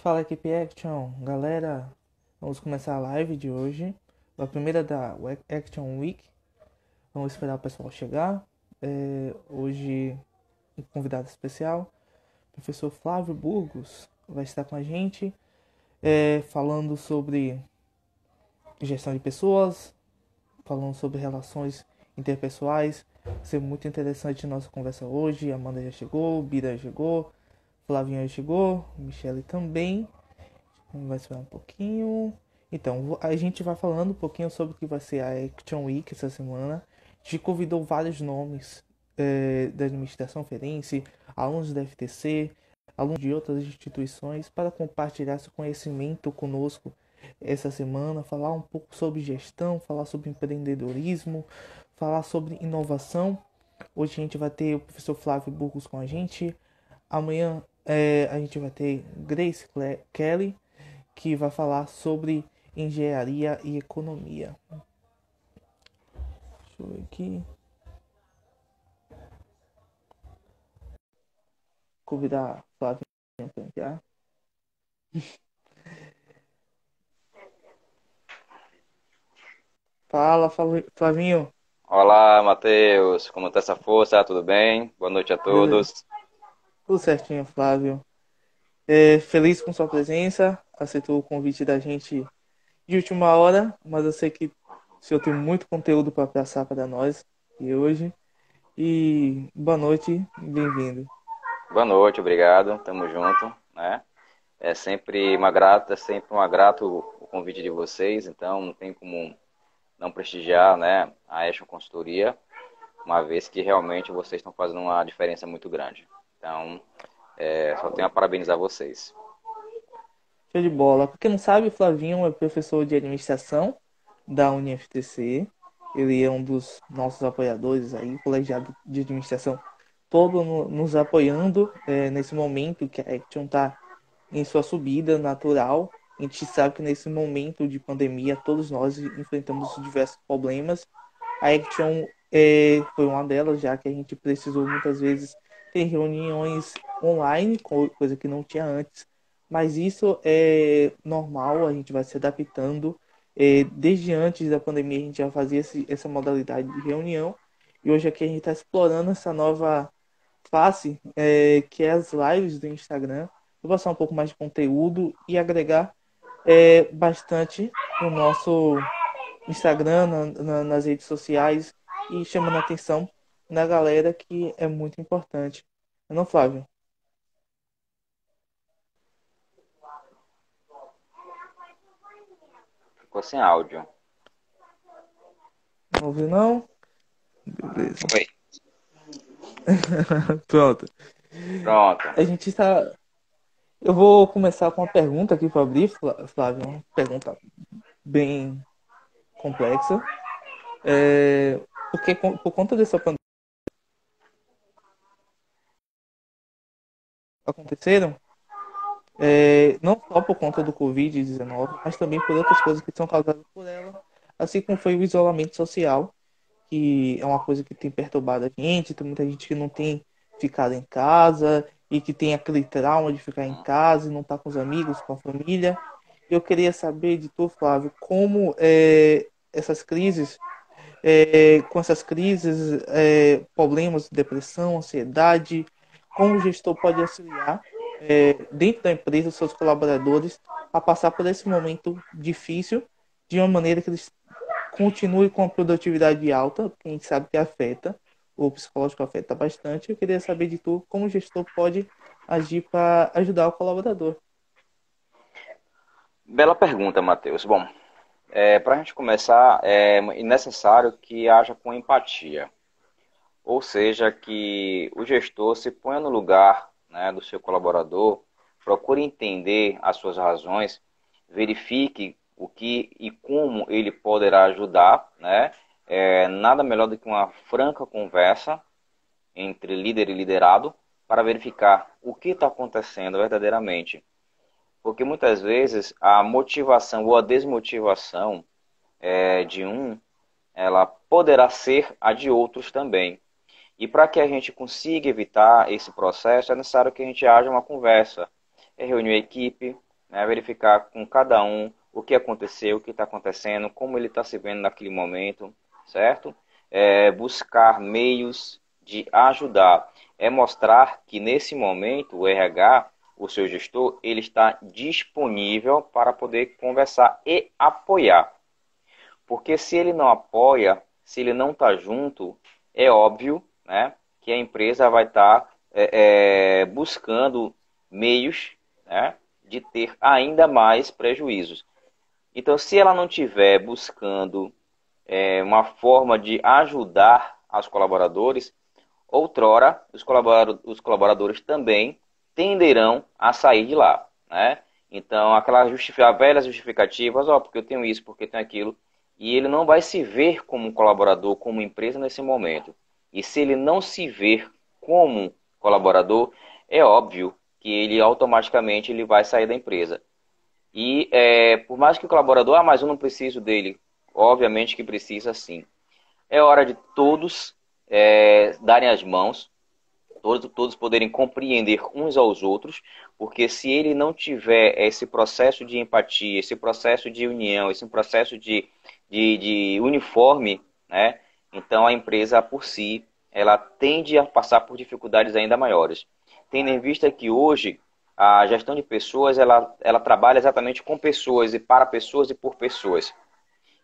Fala equipe Action, galera, vamos começar a live de hoje, a primeira da Action Week. Vamos esperar o pessoal chegar. Hoje, um convidado especial, o professor Flávio Burgos, vai estar com a gente, falando sobre gestão de pessoas, falando sobre relações interpessoais. Vai ser muito interessante a nossa conversa hoje. Amanda já chegou, Bira já chegou, Flavinha já chegou, Michele também. Vai esperar um pouquinho. Então, a gente vai falando um pouquinho sobre o que vai ser a Action Week essa semana. A gente convidou vários nomes da administração forense, alunos da FTC, alunos de outras instituições, para compartilhar seu conhecimento conosco essa semana, falar um pouco sobre gestão, falar sobre empreendedorismo, falar sobre inovação. Hoje a gente vai ter o professor Flávio Burgos com a gente. Amanhã a gente vai ter Grace Kelly, que vai falar sobre engenharia e economia. Deixa eu ver aqui. Convidar a Flávia para entrar. Fala, Flavinho. Olá, Matheus. Como está essa força? Tudo bem? Boa noite a Beleza. todos. Tudo certinho, Flávio. Feliz com sua presença. Aceitou o convite da gente de última hora, mas eu sei que o senhor tem muito conteúdo para passar para nós e hoje. E boa noite, bem-vindo. Boa noite, obrigado. Tamo junto, né? É sempre uma grato o convite de vocês, então não tem como não prestigiar, né, a Action Consultoria, uma vez que realmente vocês estão fazendo uma diferença muito grande. Então, só tenho a parabenizar vocês. Show de bola. Pra quem não sabe, o Flavinho é professor de administração da UniFTC. Ele é um dos nossos apoiadores aí, colegiado de administração, todo nos apoiando nesse momento que a Action está em sua subida natural. A gente sabe que nesse momento de pandemia todos nós enfrentamos diversos problemas. A Action foi uma delas, já que a gente precisou muitas vezes ter reuniões online, coisa que não tinha antes. Mas isso é normal, a gente vai se adaptando. Desde antes da pandemia, a gente já fazia essa modalidade de reunião. E hoje aqui a gente está explorando essa nova face, que é as lives do Instagram. Vou passar um pouco mais de conteúdo e agregar bastante no nosso Instagram, nas redes sociais e chamando a atenção da galera, que é muito importante. Não, Flávio? Ficou sem áudio. Não ouviu, não? Beleza. Oi. Pronto. Pronto. A gente está. Eu vou começar com uma pergunta aqui para abrir, Flávio. Uma pergunta bem complexa. Porque por conta dessa pandemia aconteceram, não só por conta do Covid-19, mas também por outras coisas que são causadas por ela, assim como foi o isolamento social, que é uma coisa que tem perturbado a gente. Tem muita gente que não tem ficado em casa e que tem aquele trauma de ficar em casa e não estar com os amigos, com a família. Eu queria saber de tu, Flávio, como essas crises, com essas crises, problemas de depressão, ansiedade, como o gestor pode auxiliar dentro da empresa os seus colaboradores a passar por esse momento difícil de uma maneira que eles continue com a produtividade alta, que a gente sabe que afeta, o psicológico afeta bastante. Eu queria saber de tu como o gestor pode agir para ajudar o colaborador. Bela pergunta, Matheus. Bom, para a gente começar, é necessário que haja com empatia. Ou seja, que o gestor se ponha no lugar, né, do seu colaborador, procure entender as suas razões, verifique o que e como ele poderá ajudar, né? Nada melhor do que uma franca conversa entre líder e liderado para verificar o que está acontecendo verdadeiramente. Porque muitas vezes a motivação ou a desmotivação de um, ela poderá ser a de outros também. E para que a gente consiga evitar esse processo, é necessário que a gente haja uma conversa, reunir a equipe, né? Verificar com cada um o que aconteceu, o que está acontecendo, como ele está se vendo naquele momento, certo? Buscar meios de ajudar. É mostrar que nesse momento o RH, o seu gestor, ele está disponível para poder conversar e apoiar. Porque se ele não apoia, se ele não está junto, é óbvio, né, que a empresa vai estar buscando meios, né, de ter ainda mais prejuízos. Então, se ela não estiver buscando uma forma de ajudar os colaboradores, outrora os colaboradores também tenderão a sair de lá, né? Então, aquelas velhas justificativas, porque eu tenho isso, porque eu tenho aquilo, e ele não vai se ver como um colaborador, como empresa nesse momento. E se ele não se ver como colaborador, é óbvio que ele automaticamente ele vai sair da empresa. E por mais que o colaborador, mas eu não preciso dele, obviamente que precisa sim. É hora de todos darem as mãos, todos poderem compreender uns aos outros, porque se ele não tiver esse processo de empatia, esse processo de união, esse processo de uniforme, né, então a empresa por si, ela tende a passar por dificuldades ainda maiores. Tendo em vista que hoje a gestão de pessoas, ela trabalha exatamente com pessoas e para pessoas e por pessoas.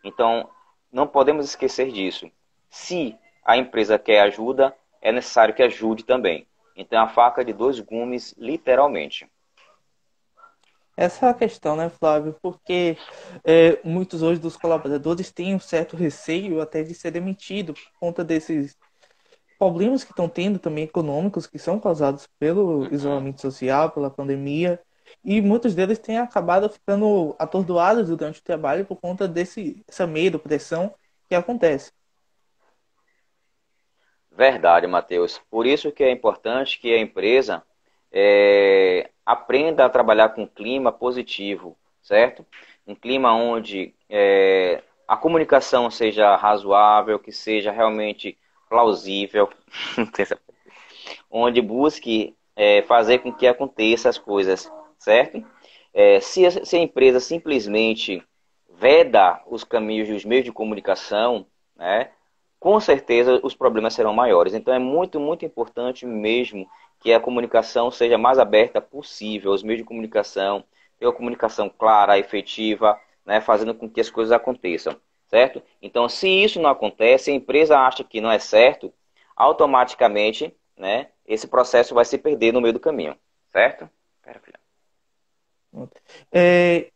Então, não podemos esquecer disso. Se a empresa quer ajuda, é necessário que ajude também. Então, é a faca de dois gumes, literalmente. Essa é a questão, né, Flávio? Porque muitos hoje dos colaboradores têm um certo receio até de ser demitido por conta desses problemas que estão tendo também econômicos que são causados pelo Uhum. isolamento social, pela pandemia, e muitos deles têm acabado ficando atordoados durante o trabalho por conta essa medo, pressão que acontece. Verdade, Matheus. Por isso que é importante que a empresa aprenda a trabalhar com um clima positivo, certo? Um clima onde a comunicação seja razoável, que seja realmente plausível, onde busque fazer com que aconteça as coisas, certo? Se a empresa simplesmente veda os caminhos e os meios de comunicação, né, com certeza os problemas serão maiores. Então é muito, muito importante mesmo que a comunicação seja mais aberta possível, os meios de comunicação, ter uma comunicação clara, efetiva, né, fazendo com que as coisas aconteçam, certo? Então, se isso não acontece, a empresa acha que não é certo, automaticamente, né, esse processo vai se perder no meio do caminho, certo? Pera, filha.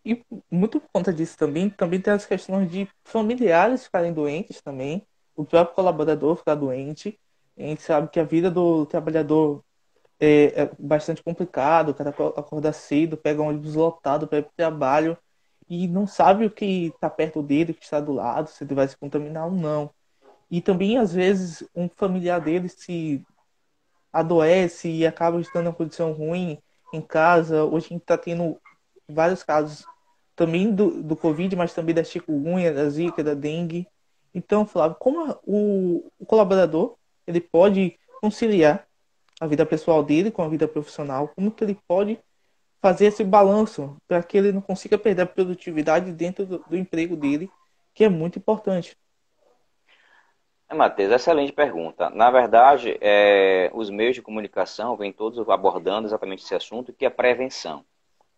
E muito por conta disso também tem as questões de familiares ficarem doentes também, o próprio colaborador ficar doente. A gente sabe que a vida do trabalhador é bastante complicado, o cara acorda cedo, pega um ônibus lotado para ir para o trabalho e não sabe o que está perto dele, o que está do lado, se ele vai se contaminar ou não. E também, às vezes, um familiar dele se adoece e acaba estando em uma condição ruim em casa. Hoje a gente está tendo vários casos também do Covid, mas também da chikungunya, da zika, da dengue. Então, Flávio, como o colaborador ele pode conciliar a vida pessoal dele com a vida profissional? Como que ele pode fazer esse balanço para que ele não consiga perder a produtividade dentro do emprego dele, que é muito importante? Matheus, excelente pergunta. Na verdade, os meios de comunicação vêm todos abordando exatamente esse assunto, que é prevenção,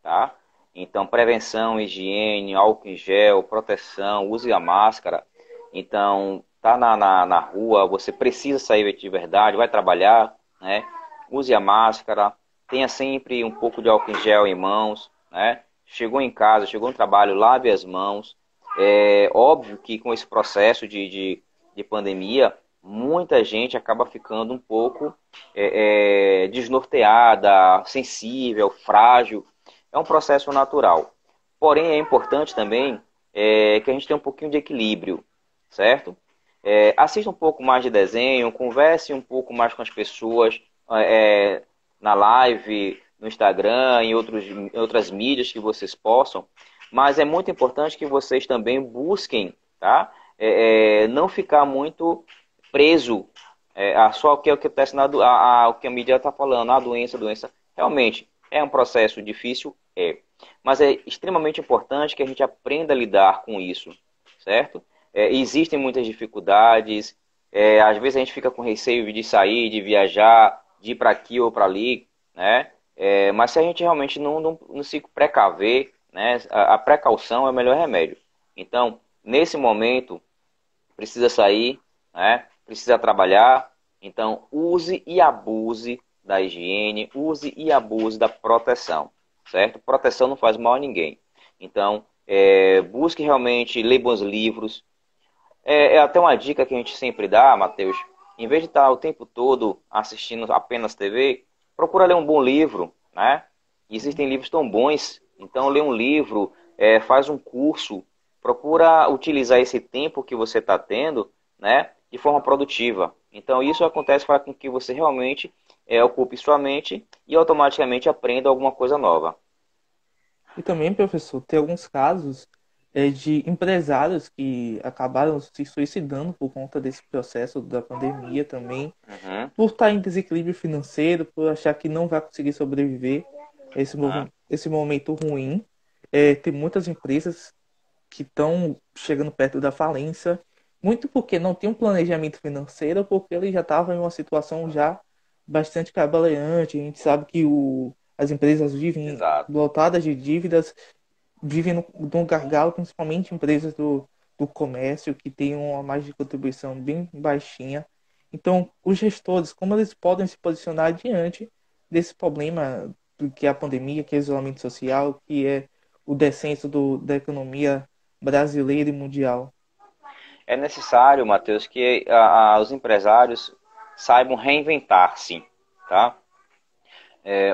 tá? Então, prevenção, higiene, álcool em gel, proteção, use a máscara. Então, tá na rua, você precisa sair de verdade, vai trabalhar, né? Use a máscara, tenha sempre um pouco de álcool em gel em mãos, né? Chegou em casa, chegou no trabalho, lave as mãos. É óbvio que com esse processo de pandemia, muita gente acaba ficando um pouco desnorteada, sensível, frágil. É um processo natural. Porém, é importante também que a gente tenha um pouquinho de equilíbrio, certo? Assista um pouco mais de desenho, converse um pouco mais com as pessoas na live, no Instagram, em outras mídias que vocês possam. Mas é muito importante que vocês também busquem, tá? Não ficar muito preso a só o que acontece o que a mídia está falando, a doença. Realmente, é um processo difícil? É. Mas é extremamente importante que a gente aprenda a lidar com isso, certo? Existem muitas dificuldades, às vezes a gente fica com receio de sair, de viajar, de ir para aqui ou para ali, né? Mas se a gente realmente não se precaver, né? A precaução é o melhor remédio. Então, nesse momento, precisa sair, né? Precisa trabalhar. Então, use e abuse da higiene, use e abuse da proteção, certo? Proteção não faz mal a ninguém. Então, busque realmente ler bons livros. É até uma dica que a gente sempre dá, Matheus. Em vez de estar o tempo todo assistindo apenas TV, procura ler um bom livro, né? Existem livros tão bons. Então, lê um livro, faz um curso, procura utilizar esse tempo que você está tendo, né, de forma produtiva. Então, isso acontece para que você realmente ocupe sua mente e automaticamente aprenda alguma coisa nova. E também, professor, tem alguns casos de empresários que acabaram se suicidando por conta desse processo da pandemia também, Uhum, por estar em desequilíbrio financeiro, por achar que não vai conseguir sobreviver a né? esse momento ruim. Tem muitas empresas que estão chegando perto da falência, muito porque não tem um planejamento financeiro, porque ele já estava em uma situação já bastante cabaleante. A gente sabe que as empresas vivem Exato. lotadas de dívidas, vivem num gargalo, principalmente empresas do comércio, que têm uma margem de contribuição bem baixinha. Então, os gestores, como eles podem se posicionar diante desse problema do que é a pandemia, que é o isolamento social, que é o descenso da economia brasileira e mundial? É necessário, Matheus, que os empresários saibam reinventar-se, tá?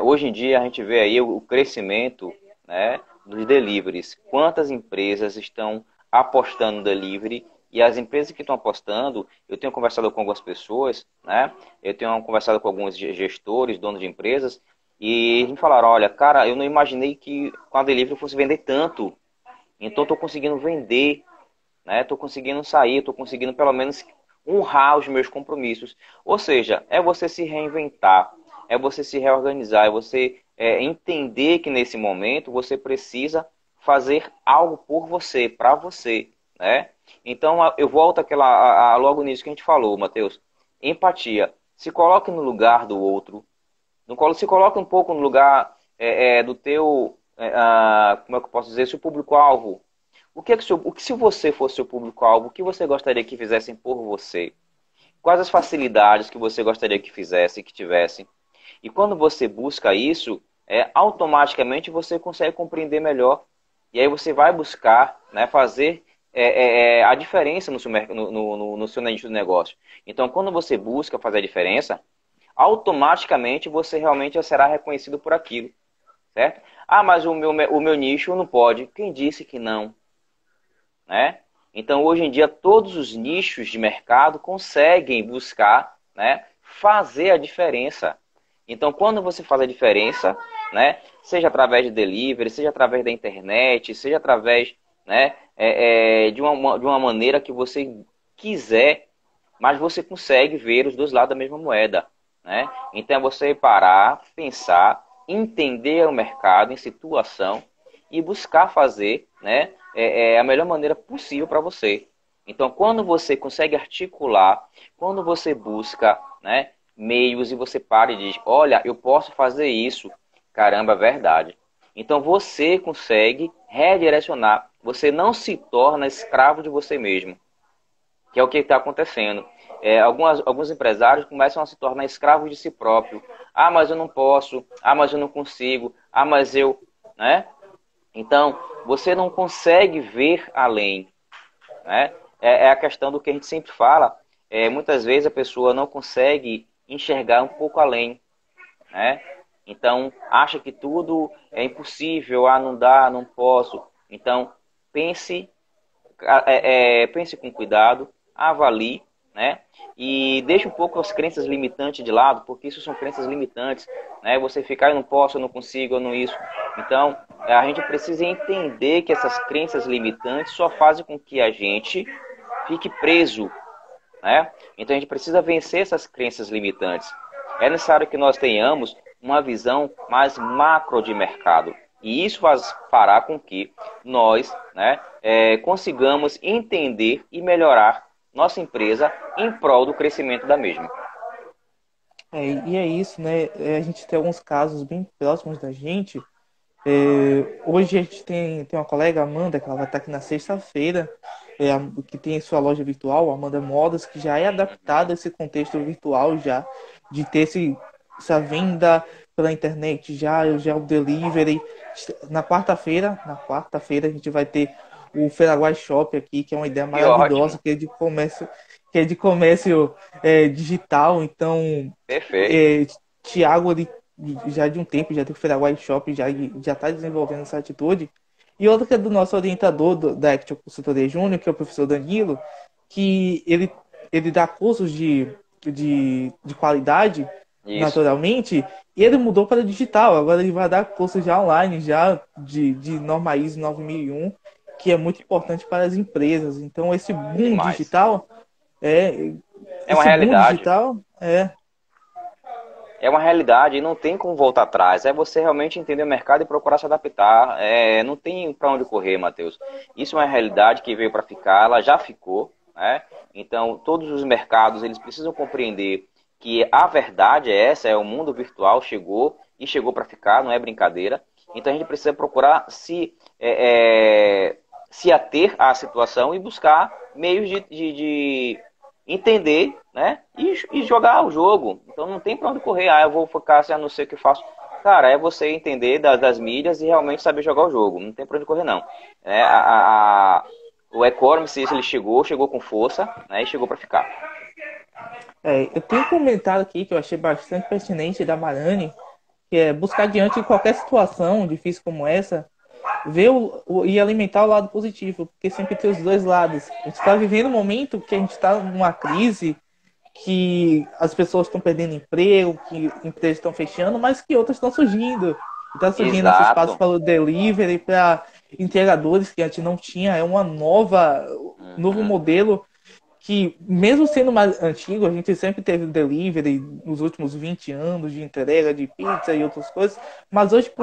Hoje em dia a gente vê aí o crescimento, né, dos deliveries. Quantas empresas estão apostando no delivery e as empresas que estão apostando, eu tenho conversado com algumas pessoas, né? Eu tenho conversado com alguns gestores, donos de empresas, e eles me falaram, olha, cara, eu não imaginei que com a delivery eu fosse vender tanto. Então estou conseguindo vender, né? Estou conseguindo sair, estou conseguindo pelo menos honrar os meus compromissos. Ou seja, é você se reinventar, é você se reorganizar, é você entender que nesse momento você precisa fazer algo por você, para você, né? Então eu volto logo nisso que a gente falou, Matheus. Empatia. Se coloque no lugar do outro. Se coloque um pouco no lugar do teu, como é que eu posso dizer, seu público-alvo. O que se você fosse seu público-alvo, o que você gostaria que fizessem por você? Quais as facilidades que você gostaria que fizessem, que tivessem? E quando você busca isso, automaticamente você consegue compreender melhor. E aí você vai buscar, né, fazer a diferença no seu, no seu nicho de negócio. Então, quando você busca fazer a diferença, automaticamente você realmente já será reconhecido por aquilo, certo? Ah, mas o meu nicho não pode. Quem disse que não? Né? Então, hoje em dia, todos os nichos de mercado conseguem buscar, né, fazer a diferença. Então, quando você faz a diferença, né, seja através de delivery, seja através da internet, seja através, né, de uma maneira que você quiser, mas você consegue ver os dois lados da mesma moeda. Né? Então, é você parar, pensar, entender o mercado em situação e buscar fazer, né, a melhor maneira possível para você. Então, quando você consegue articular, quando você busca, né, meios e você para e diz, olha, eu posso fazer isso, caramba, é verdade. Então, você consegue redirecionar. Você não se torna escravo de você mesmo, que é o que está acontecendo. Alguns empresários começam a se tornar escravos de si próprio. Ah, mas eu não posso. Ah, mas eu não consigo. Ah, mas eu... Né? Então, você não consegue ver além, né? É a questão do que a gente sempre fala. Muitas vezes a pessoa não consegue enxergar um pouco além, né? Então, acha que tudo é impossível, não dá, não posso. Então, pense, pense com cuidado, avalie, né? E deixe um pouco as crenças limitantes de lado, porque isso são crenças limitantes, né? Você ficar, eu não posso, eu não consigo, eu não isso. Então, a gente precisa entender que essas crenças limitantes só fazem com que a gente fique preso, né? Então, a gente precisa vencer essas crenças limitantes. É necessário que nós tenhamos uma visão mais macro de mercado. E isso fará com que nós, né, consigamos entender e melhorar nossa empresa em prol do crescimento da mesma. E é isso, né? A gente tem alguns casos bem próximos da gente. Hoje a gente tem uma colega, Amanda, que ela vai estar aqui na sexta-feira, que tem sua loja virtual, Amanda Modas, que já é adaptada a esse contexto virtual já, de ter essa venda pela internet, já o delivery. Na quarta-feira a gente vai ter o Feraguai Shop aqui, que é uma ideia Que ótimo, maravilhosa, que é de comércio digital. Então, perfeito. é, Thiago, ele já de um tempo, já tem o Feraguai Shop, já está desenvolvendo essa atitude. E outra que é do nosso orientador da Action Consultoria Júnior, que é o professor Danilo, que ele dá cursos de qualidade, Isso, naturalmente, e ele mudou para digital. Agora ele vai dar cursos já online, já de norma ISO 9001, que é muito que bom, importante para as empresas. Então, demais. é, É uma esse boom realidade. digital É uma realidade e não tem como voltar atrás. É você realmente entender o mercado e procurar se adaptar. Não tem para onde correr, Matheus. Isso é uma realidade que veio para ficar, ela já ficou, né? Então, todos os mercados, eles precisam compreender que a verdade é essa, o mundo virtual chegou e chegou para ficar, não é brincadeira. Então, a gente precisa procurar se ater à situação e buscar meios de entender, né? E jogar o jogo. Então não tem para onde correr. Ah, eu vou focar assim, não sei o que eu faço. Cara, é você entender das mídias e realmente saber jogar o jogo. Não tem para onde correr, não. O e-commerce, ele chegou com força, né? E chegou para ficar. Eu tenho um comentário aqui que eu achei bastante pertinente da Marani, que é buscar diante de qualquer situação difícil como essa, ver e alimentar o lado positivo, porque sempre tem os dois lados. A gente está vivendo um momento que a gente está numa crise, que as pessoas estão perdendo emprego, que empresas estão fechando, mas que outras estão surgindo. Está surgindo esse espaço Exato. para o delivery, para entregadores que a gente não tinha, é novo Uhum. modelo que, mesmo sendo mais antigo, a gente sempre teve delivery nos últimos 20 anos de entrega de pizza e outras coisas, mas hoje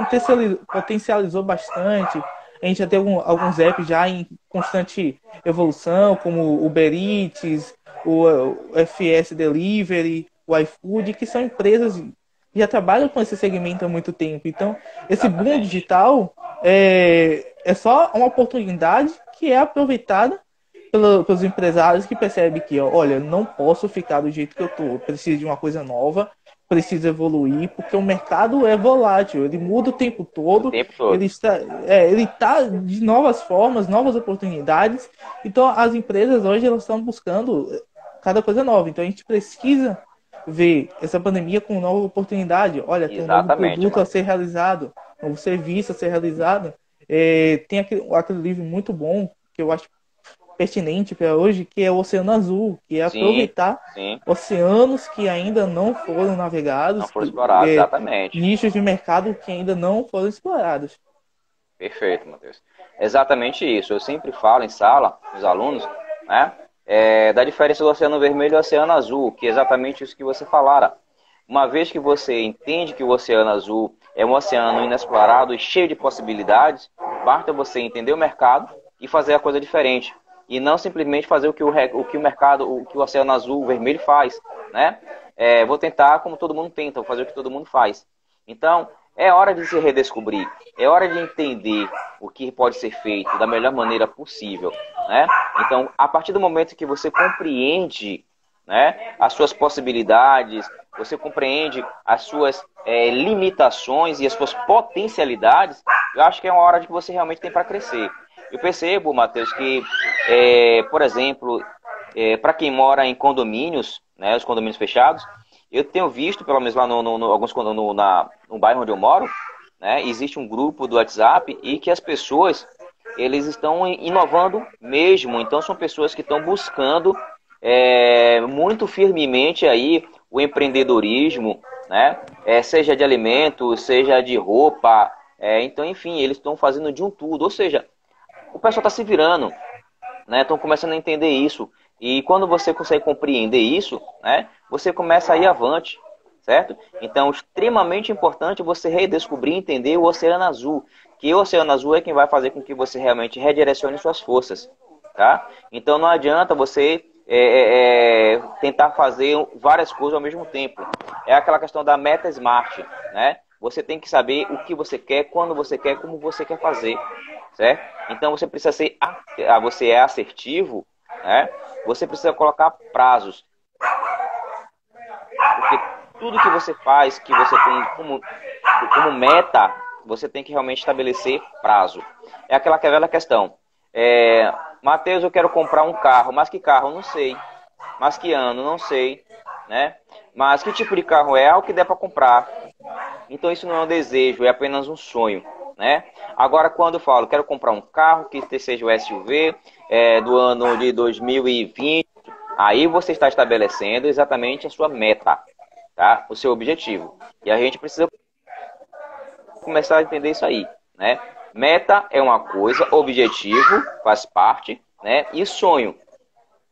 potencializou bastante. A gente já tem alguns apps já em constante evolução, como o Uber Eats, o FS Delivery, o iFood, que são empresas que já trabalham com esse segmento há muito tempo. Então, esse boom Exatamente. digital é só uma oportunidade que é aproveitada pelos empresários que percebem que, ó, olha, não posso ficar do jeito que eu tô, preciso de uma coisa nova, preciso evoluir, porque o mercado é volátil, ele muda o tempo O todo, tempo todo. ele está de novas formas, novas oportunidades. Então, as empresas hoje elas estão buscando cada coisa nova. Então, a gente precisa ver essa pandemia com nova oportunidade. Olha, tem um novo Exatamente, produto a ser Matheus. realizado, um novo serviço a ser realizado. Tem aquele livro muito bom que eu acho pertinente para hoje, que é o Oceano Azul, que é Sim, aproveitar sim. oceanos que ainda não foram Não navegados, foram explorados, exatamente. nichos de mercado que ainda não foram explorados. Perfeito, Matheus. Exatamente isso. Eu sempre falo em sala, os alunos, né, da diferença do Oceano Vermelho e do Oceano Azul, que é exatamente isso que você falara. Uma vez que você entende que o Oceano Azul é um oceano inexplorado e cheio de possibilidades, basta você entender o mercado e fazer a coisa diferente. E não simplesmente fazer o que o mercado, o que o Oceano Azul, o Vermelho faz, né? Vou tentar como todo mundo tenta, vou fazer o que todo mundo faz. Então, é hora de se redescobrir, é hora de entender o que pode ser feito da melhor maneira possível, né? Então, a partir do momento que você compreende, né, as suas possibilidades, você compreende as suas limitações e as suas potencialidades, eu acho que é uma hora de que você realmente tem para crescer. Eu percebo, Matheus, que, por exemplo, para quem mora em condomínios, né, os condomínios fechados, eu tenho visto, pelo menos lá no bairro onde eu moro, né, existe um grupo do WhatsApp e que as pessoas eles estão inovando mesmo. Então são pessoas que estão buscando muito firmemente aí o empreendedorismo, né? Seja de alimentos, seja de roupa. Então, enfim, eles estão fazendo de um tudo. Ou seja, o pessoal está se virando, né? Estão começando a entender isso. E quando você consegue compreender isso, né? Você começa a ir avante, certo? Então, extremamente importante você redescobrir e entender o Oceano Azul, que o Oceano Azul é quem vai fazer com que você realmente redirecione suas forças, tá? Então, não adianta você tentar fazer várias coisas ao mesmo tempo. É aquela questão da meta smart, né? Você tem que saber o que você quer, quando você quer, como você quer fazer, certo? Então, você precisa ser, você é assertivo, né? Você precisa colocar prazos, porque tudo que você faz, que você tem como meta, você tem que realmente estabelecer prazo. É aquela velha questão. Matheus, eu quero comprar um carro, mas que carro? Não sei. Mas que ano? Não sei. Né? Mas que tipo de carro é? O que der para comprar. Então isso não é um desejo, é apenas um sonho. Né? Agora, quando eu falo, quero comprar um carro que seja o SUV do ano de 2020, aí você está estabelecendo exatamente a sua meta, tá? O seu objetivo. E a gente precisa começar a entender isso aí, né? Meta é uma coisa, objetivo faz parte, né? E sonho,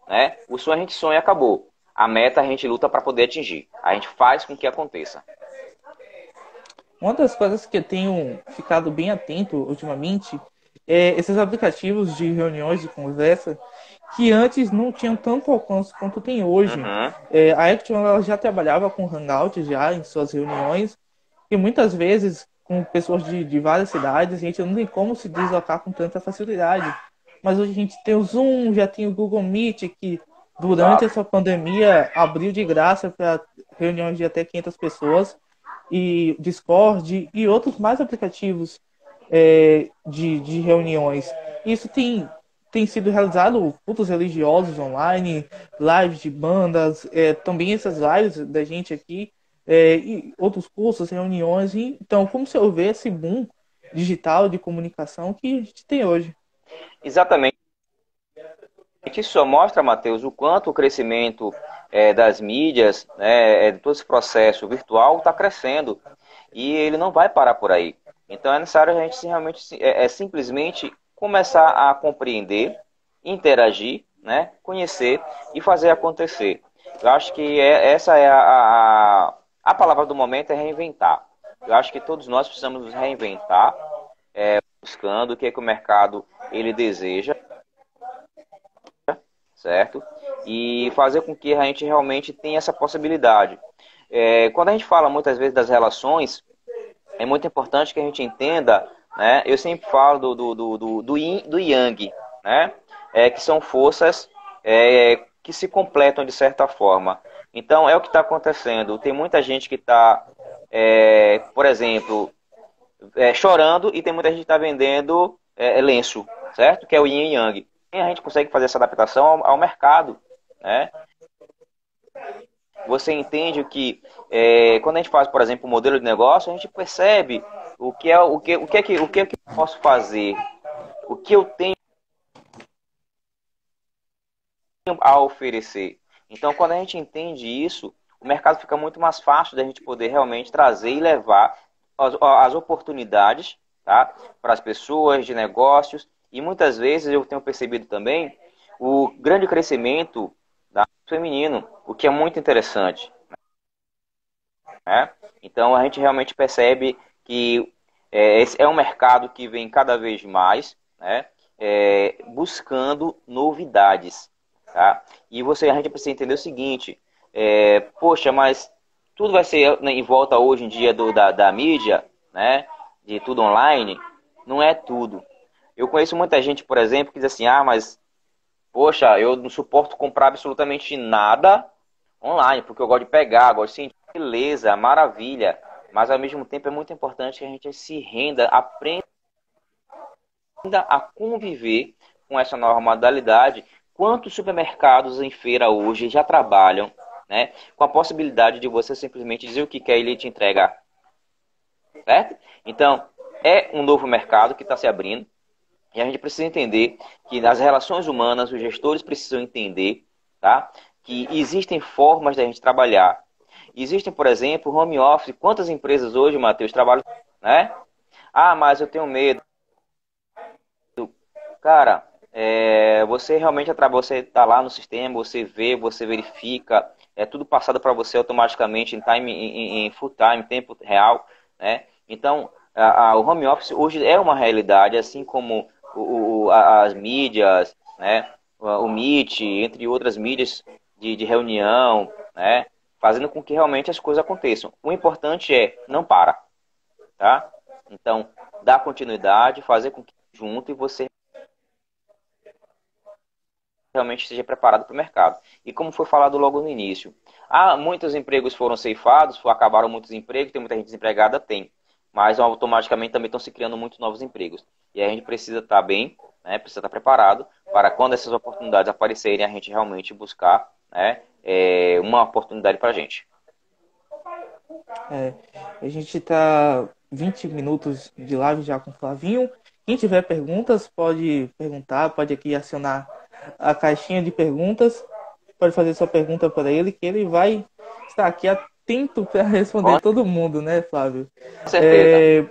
né? O sonho a gente sonha e acabou. A meta a gente luta para poder atingir. A gente faz com que aconteça. Uma das coisas que eu tenho ficado bem atento ultimamente é esses aplicativos de reuniões de conversa que antes não tinham tanto alcance quanto tem hoje. Uhum. A Action ela já trabalhava com Hangout já em suas reuniões e muitas vezes com pessoas de várias cidades a gente não tem como se deslocar com tanta facilidade. Mas hoje a gente tem o Zoom, já tem o Google Meet que durante Exato. essa pandemia abriu de graça para reuniões de até 500 pessoas e Discord e outros mais aplicativos de reuniões. Isso tem sido realizado cultos religiosos online, lives de bandas, também essas lives da gente aqui, e outros cursos, reuniões. Então, como você vê esse boom digital de comunicação que a gente tem hoje? Exatamente. Isso só mostra, Matheus, o quanto o crescimento das mídias, né, de todo esse processo virtual está crescendo. E ele não vai parar por aí. Então é necessário a gente realmente simplesmente começar a compreender, interagir, né, conhecer e fazer acontecer. Eu acho que essa é a palavra do momento, é reinventar. Eu acho que todos nós precisamos nos reinventar, buscando o que, é que o mercado ele deseja, certo? E fazer com que a gente realmente tenha essa possibilidade. Quando a gente fala muitas vezes das relações, é muito importante que a gente entenda, né? Eu sempre falo do yin, do yang, né? Que são forças que se completam de certa forma. Então, é o que está acontecendo. Tem muita gente que está, por exemplo, chorando e tem muita gente que está vendendo lenço, certo? Que é o yin e yang. E a gente consegue fazer essa adaptação ao mercado, né? Você entende que quando a gente faz, por exemplo, um modelo de negócio, a gente percebe o que é que eu posso fazer, o que eu tenho a oferecer. Então, quando a gente entende isso, o mercado fica muito mais fácil da gente poder realmente trazer e levar as oportunidades, tá, para as pessoas de negócios. E muitas vezes eu tenho percebido também o grande crescimento da feminino, o que é muito interessante. Né? Então a gente realmente percebe que esse é um mercado que vem cada vez mais, né, buscando novidades. Tá? E a gente precisa entender o seguinte, poxa, mas tudo vai ser, né, em volta hoje em dia da mídia, né, de tudo online, não é tudo. Eu conheço muita gente, por exemplo, que diz assim, mas poxa, eu não suporto comprar absolutamente nada online, porque eu gosto de pegar, gosto de sentir beleza, maravilha. Mas ao mesmo tempo é muito importante que a gente se renda, aprenda a conviver com essa nova modalidade. Quantos supermercados em feira hoje já trabalham, né, com a possibilidade de você simplesmente dizer o que quer e ele te entregar, certo? Então, é um novo mercado que está se abrindo. E a gente precisa entender que nas relações humanas, os gestores precisam entender, tá, que existem formas da gente trabalhar. Existem, por exemplo, home office. Quantas empresas hoje, Matheus, trabalham, né? Mas eu tenho medo. Cara, você realmente você está lá no sistema, você vê, você verifica, é tudo passado para você automaticamente em time, em full time, tempo real, né? Então, o home office hoje é uma realidade, assim como as mídias, né? O Meet, entre outras mídias de reunião, né? Fazendo com que realmente as coisas aconteçam. O importante é não para, tá? Então, dar continuidade, fazer com que junto e você realmente esteja preparado para o mercado. E como foi falado logo no início, muitos empregos foram ceifados, acabaram muitos empregos, tem muita gente desempregada, tem. Mas automaticamente também estão se criando muitos novos empregos. E a gente precisa estar bem, né, precisa estar preparado para quando essas oportunidades aparecerem, a gente realmente buscar, né, uma oportunidade para a gente. É, a gente tá 20 minutos de live já com o Flavinho. Quem tiver perguntas, pode perguntar, pode aqui acionar a caixinha de perguntas, pode fazer sua pergunta para ele, que ele vai estar aqui atento para responder Com todo mundo, né, Flávio? certeza. É,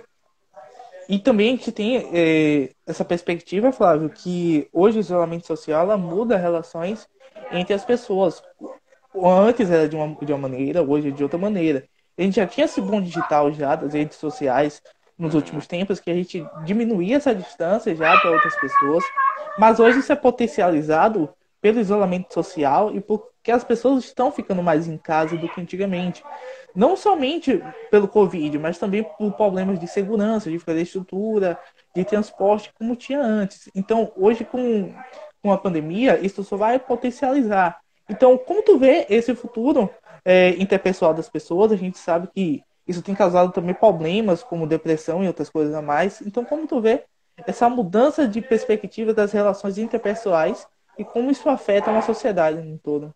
e também a gente tem essa perspectiva, Flávio, que hoje o isolamento social ela muda relações entre as pessoas. Antes era de uma maneira, hoje é de outra maneira. A gente já tinha esse boom digital já das redes sociais nos Uhum. últimos tempos, que a gente diminuía essa distância já para outras pessoas. Mas hoje isso é potencializado pelo isolamento social e porque as pessoas estão ficando mais em casa do que antigamente. Não somente pelo Covid, mas também por problemas de segurança, de infraestrutura, de transporte, como tinha antes. Então, hoje, com a pandemia, isso só vai potencializar. Então, como tu vê esse futuro interpessoal das pessoas? A gente sabe que isso tem causado também problemas como depressão e outras coisas a mais. Então, como tu vê essa mudança de perspectiva das relações interpessoais e como isso afeta uma sociedade no todo?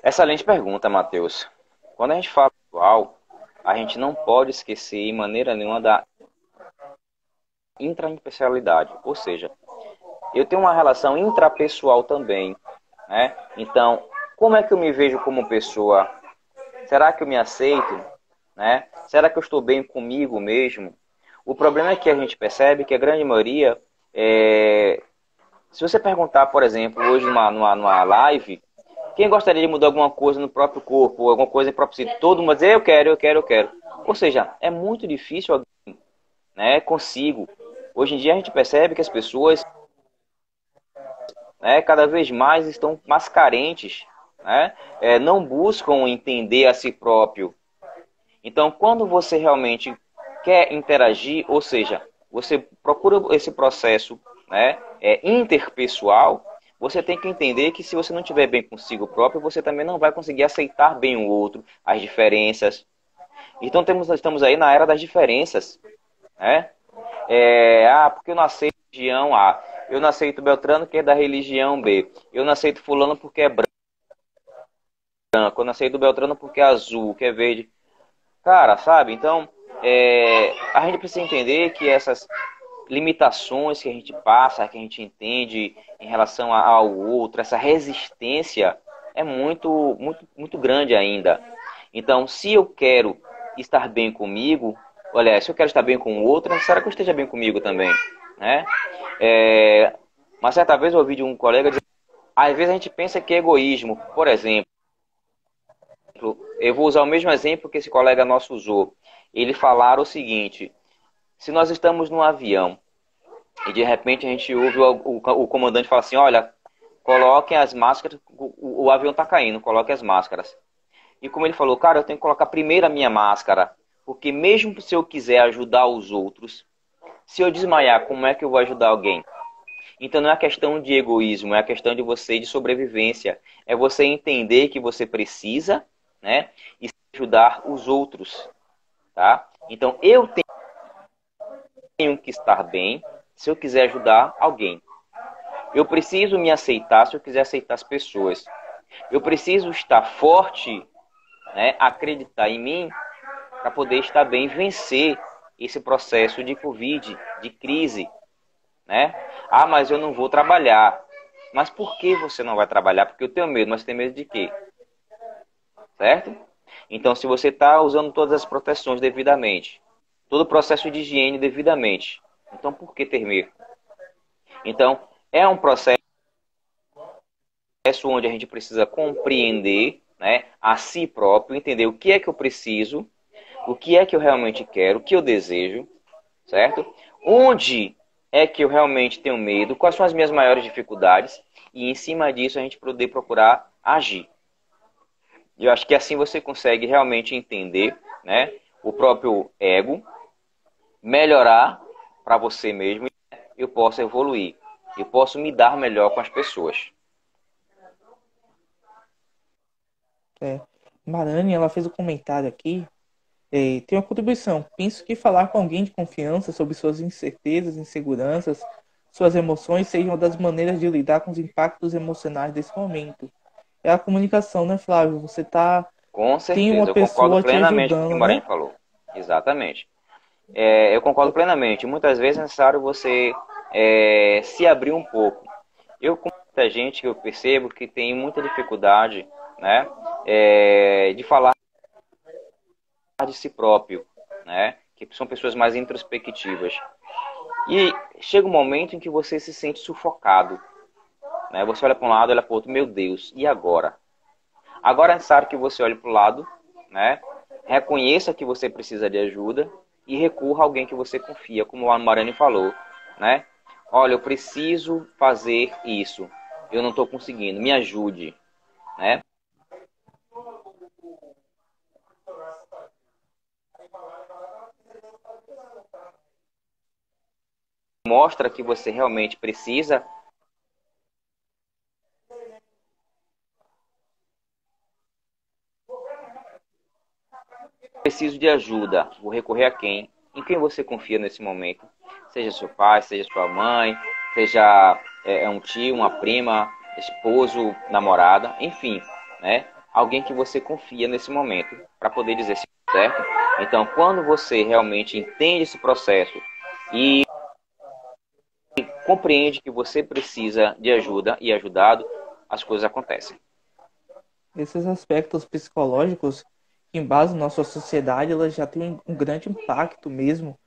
Excelente pergunta, Matheus. Quando a gente fala atual, a gente não pode esquecer em maneira nenhuma da intrapessoalidade, ou seja, eu tenho uma relação intrapessoal também, né? Então, como é que eu me vejo como pessoa? Será que eu me aceito, né? Será que eu estou bem comigo mesmo? O problema é que a gente percebe que a grande maioria, se você perguntar, por exemplo, hoje numa live, quem gostaria de mudar alguma coisa no próprio corpo, alguma coisa em próprio si, todo mundo vai dizer eu quero, eu quero, eu quero. Ou seja, é muito difícil, né, consigo. Hoje em dia a gente percebe que as pessoas, né, cada vez mais estão mais carentes, né, não buscam entender a si próprio. Então, quando você realmente quer interagir, ou seja, você procura esse processo, né, interpessoal, você tem que entender que se você não estiver bem consigo próprio, você também não vai conseguir aceitar bem o outro, as diferenças. Então estamos aí na era das diferenças, né? Porque eu não aceito religião A, eu não aceito Beltrano que é da religião B, eu não aceito fulano porque é branco, eu não aceito Beltrano porque é azul, que é verde. Cara, sabe? Então, a gente precisa entender que essas limitações que a gente passa, que a gente entende em relação ao outro, essa resistência é muito, muito, muito grande ainda. Então, se eu quero estar bem comigo, olha, se eu quero estar bem com o outro, é necessário que eu esteja bem comigo também, né? Uma certa vez eu ouvi de um colega dizer, às vezes a gente pensa que é egoísmo, por exemplo, eu vou usar o mesmo exemplo que esse colega nosso usou. Ele falaram o seguinte: se nós estamos num avião e de repente a gente ouve o comandante falar assim, olha, coloquem as máscaras, o avião está caindo, coloquem as máscaras. E como ele falou, cara, eu tenho que colocar primeiro a minha máscara, porque mesmo se eu quiser ajudar os outros, se eu desmaiar, como é que eu vou ajudar alguém? Então não é questão de egoísmo, é a questão de você de sobrevivência. É você entender que você precisa, né, e ajudar os outros, tá? Então eu tenho que estar bem se eu quiser ajudar alguém. Eu preciso me aceitar se eu quiser aceitar as pessoas. Eu preciso estar forte, né, acreditar em mim para poder estar bem, vencer esse processo de Covid, de crise, né? Mas eu não vou trabalhar. Mas por que você não vai trabalhar? Porque eu tenho medo, mas tem medo de quê? Certo? Então, se você está usando todas as proteções devidamente, todo o processo de higiene devidamente, então por que ter medo? Então, é um processo onde a gente precisa compreender, né, a si próprio, entender o que é que eu preciso, o que é que eu realmente quero, o que eu desejo, certo? Onde é que eu realmente tenho medo, quais são as minhas maiores dificuldades, e em cima disso a gente poder procurar agir. Eu acho que assim você consegue realmente entender, né, o próprio ego, melhorar para você mesmo, eu posso evoluir, eu posso me dar melhor com as pessoas. É. Marani, ela fez um comentário aqui. Tem uma contribuição. Penso que falar com alguém de confiança sobre suas incertezas, inseguranças, suas emoções seja uma das maneiras de lidar com os impactos emocionais desse momento. É a comunicação, né, Flávio? Com Tem uma certeza, eu concordo pessoa te plenamente com o que o ajudando, Maranhão né? falou. Exatamente. Eu concordo plenamente. Muitas vezes é necessário você se abrir um pouco. Eu, com muita gente que eu percebo que tem muita dificuldade, né, de falar de si próprio, né, que são pessoas mais introspectivas. E chega um momento em que você se sente sufocado, né? Você olha para um lado, olha para o outro, meu Deus, e agora? Agora é necessário que você olhe para o lado, né? Reconheça que você precisa de ajuda e recorra a alguém que você confia, como o Marani falou, né? Olha, eu preciso fazer isso, eu não estou conseguindo, me ajude, né? Mostra que você realmente precisa. Preciso de ajuda, vou recorrer a quem? Em quem você confia nesse momento? Seja seu pai, seja sua mãe, seja um tio, uma prima, esposo, namorada, enfim, né? Alguém que você confia nesse momento para poder dizer sim, certo? Então, quando você realmente entende esse processo e compreende que você precisa de ajuda e ajudado, as coisas acontecem. Esses aspectos psicológicos que embasam nossa sociedade, elas já têm um grande impacto mesmo.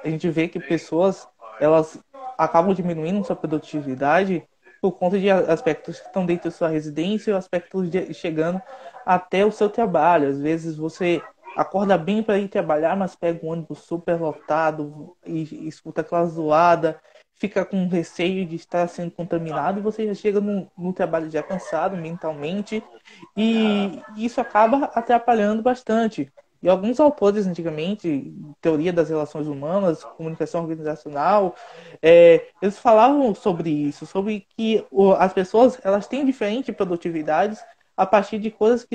A gente vê que pessoas, elas acabam diminuindo sua produtividade por conta de aspectos que estão dentro da sua residência e aspectos chegando até o seu trabalho. Às vezes você acorda bem para ir trabalhar, mas pega um ônibus super lotado e escuta aquela zoada, fica com receio de estar sendo contaminado e você já chega no trabalho já cansado mentalmente e isso acaba atrapalhando bastante. E alguns autores antigamente, teoria das relações humanas, comunicação organizacional, eles falavam sobre isso, sobre que as pessoas elas têm diferentes produtividades a partir de coisas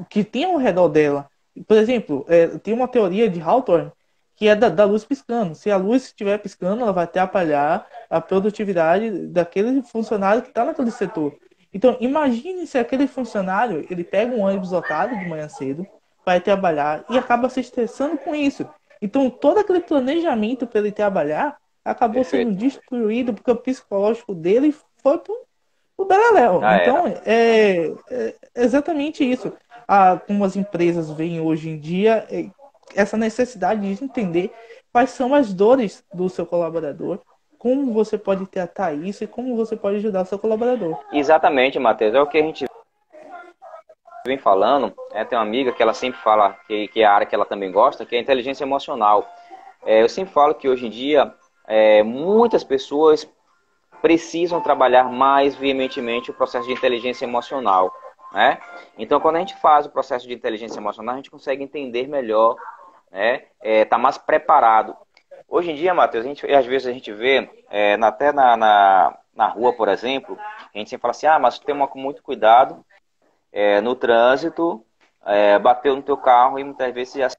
que tem ao redor dela. Por exemplo, tem uma teoria de Hawthorne que é da luz piscando. Se a luz estiver piscando, ela vai atrapalhar a produtividade daquele funcionário que está naquele setor. Então, imagine se aquele funcionário ele pega um ônibus lotado de manhã cedo, vai trabalhar e acaba se estressando com isso. Então, todo aquele planejamento para ele trabalhar acabou sendo Perfeito. destruído porque o psicológico dele foi o Beleléu. Já Então, era. é exatamente isso. Como as empresas veem hoje em dia, essa necessidade de entender quais são as dores do seu colaborador, como você pode tratar isso e como você pode ajudar o seu colaborador. Exatamente, Matheus. É o que a gente vem falando. Tem uma amiga que ela sempre fala que é a área que ela também gosta, que é a inteligência emocional. Eu sempre falo que hoje em dia muitas pessoas precisam trabalhar mais veementemente o processo de inteligência emocional, né? Então, quando a gente faz o processo de inteligência emocional, a gente consegue entender melhor, né? Tá mais preparado. Hoje em dia, Matheus, às vezes a gente vê, até na rua, por exemplo, a gente sempre fala assim, mas tem com muito cuidado no trânsito, bateu no teu carro e muitas vezes você já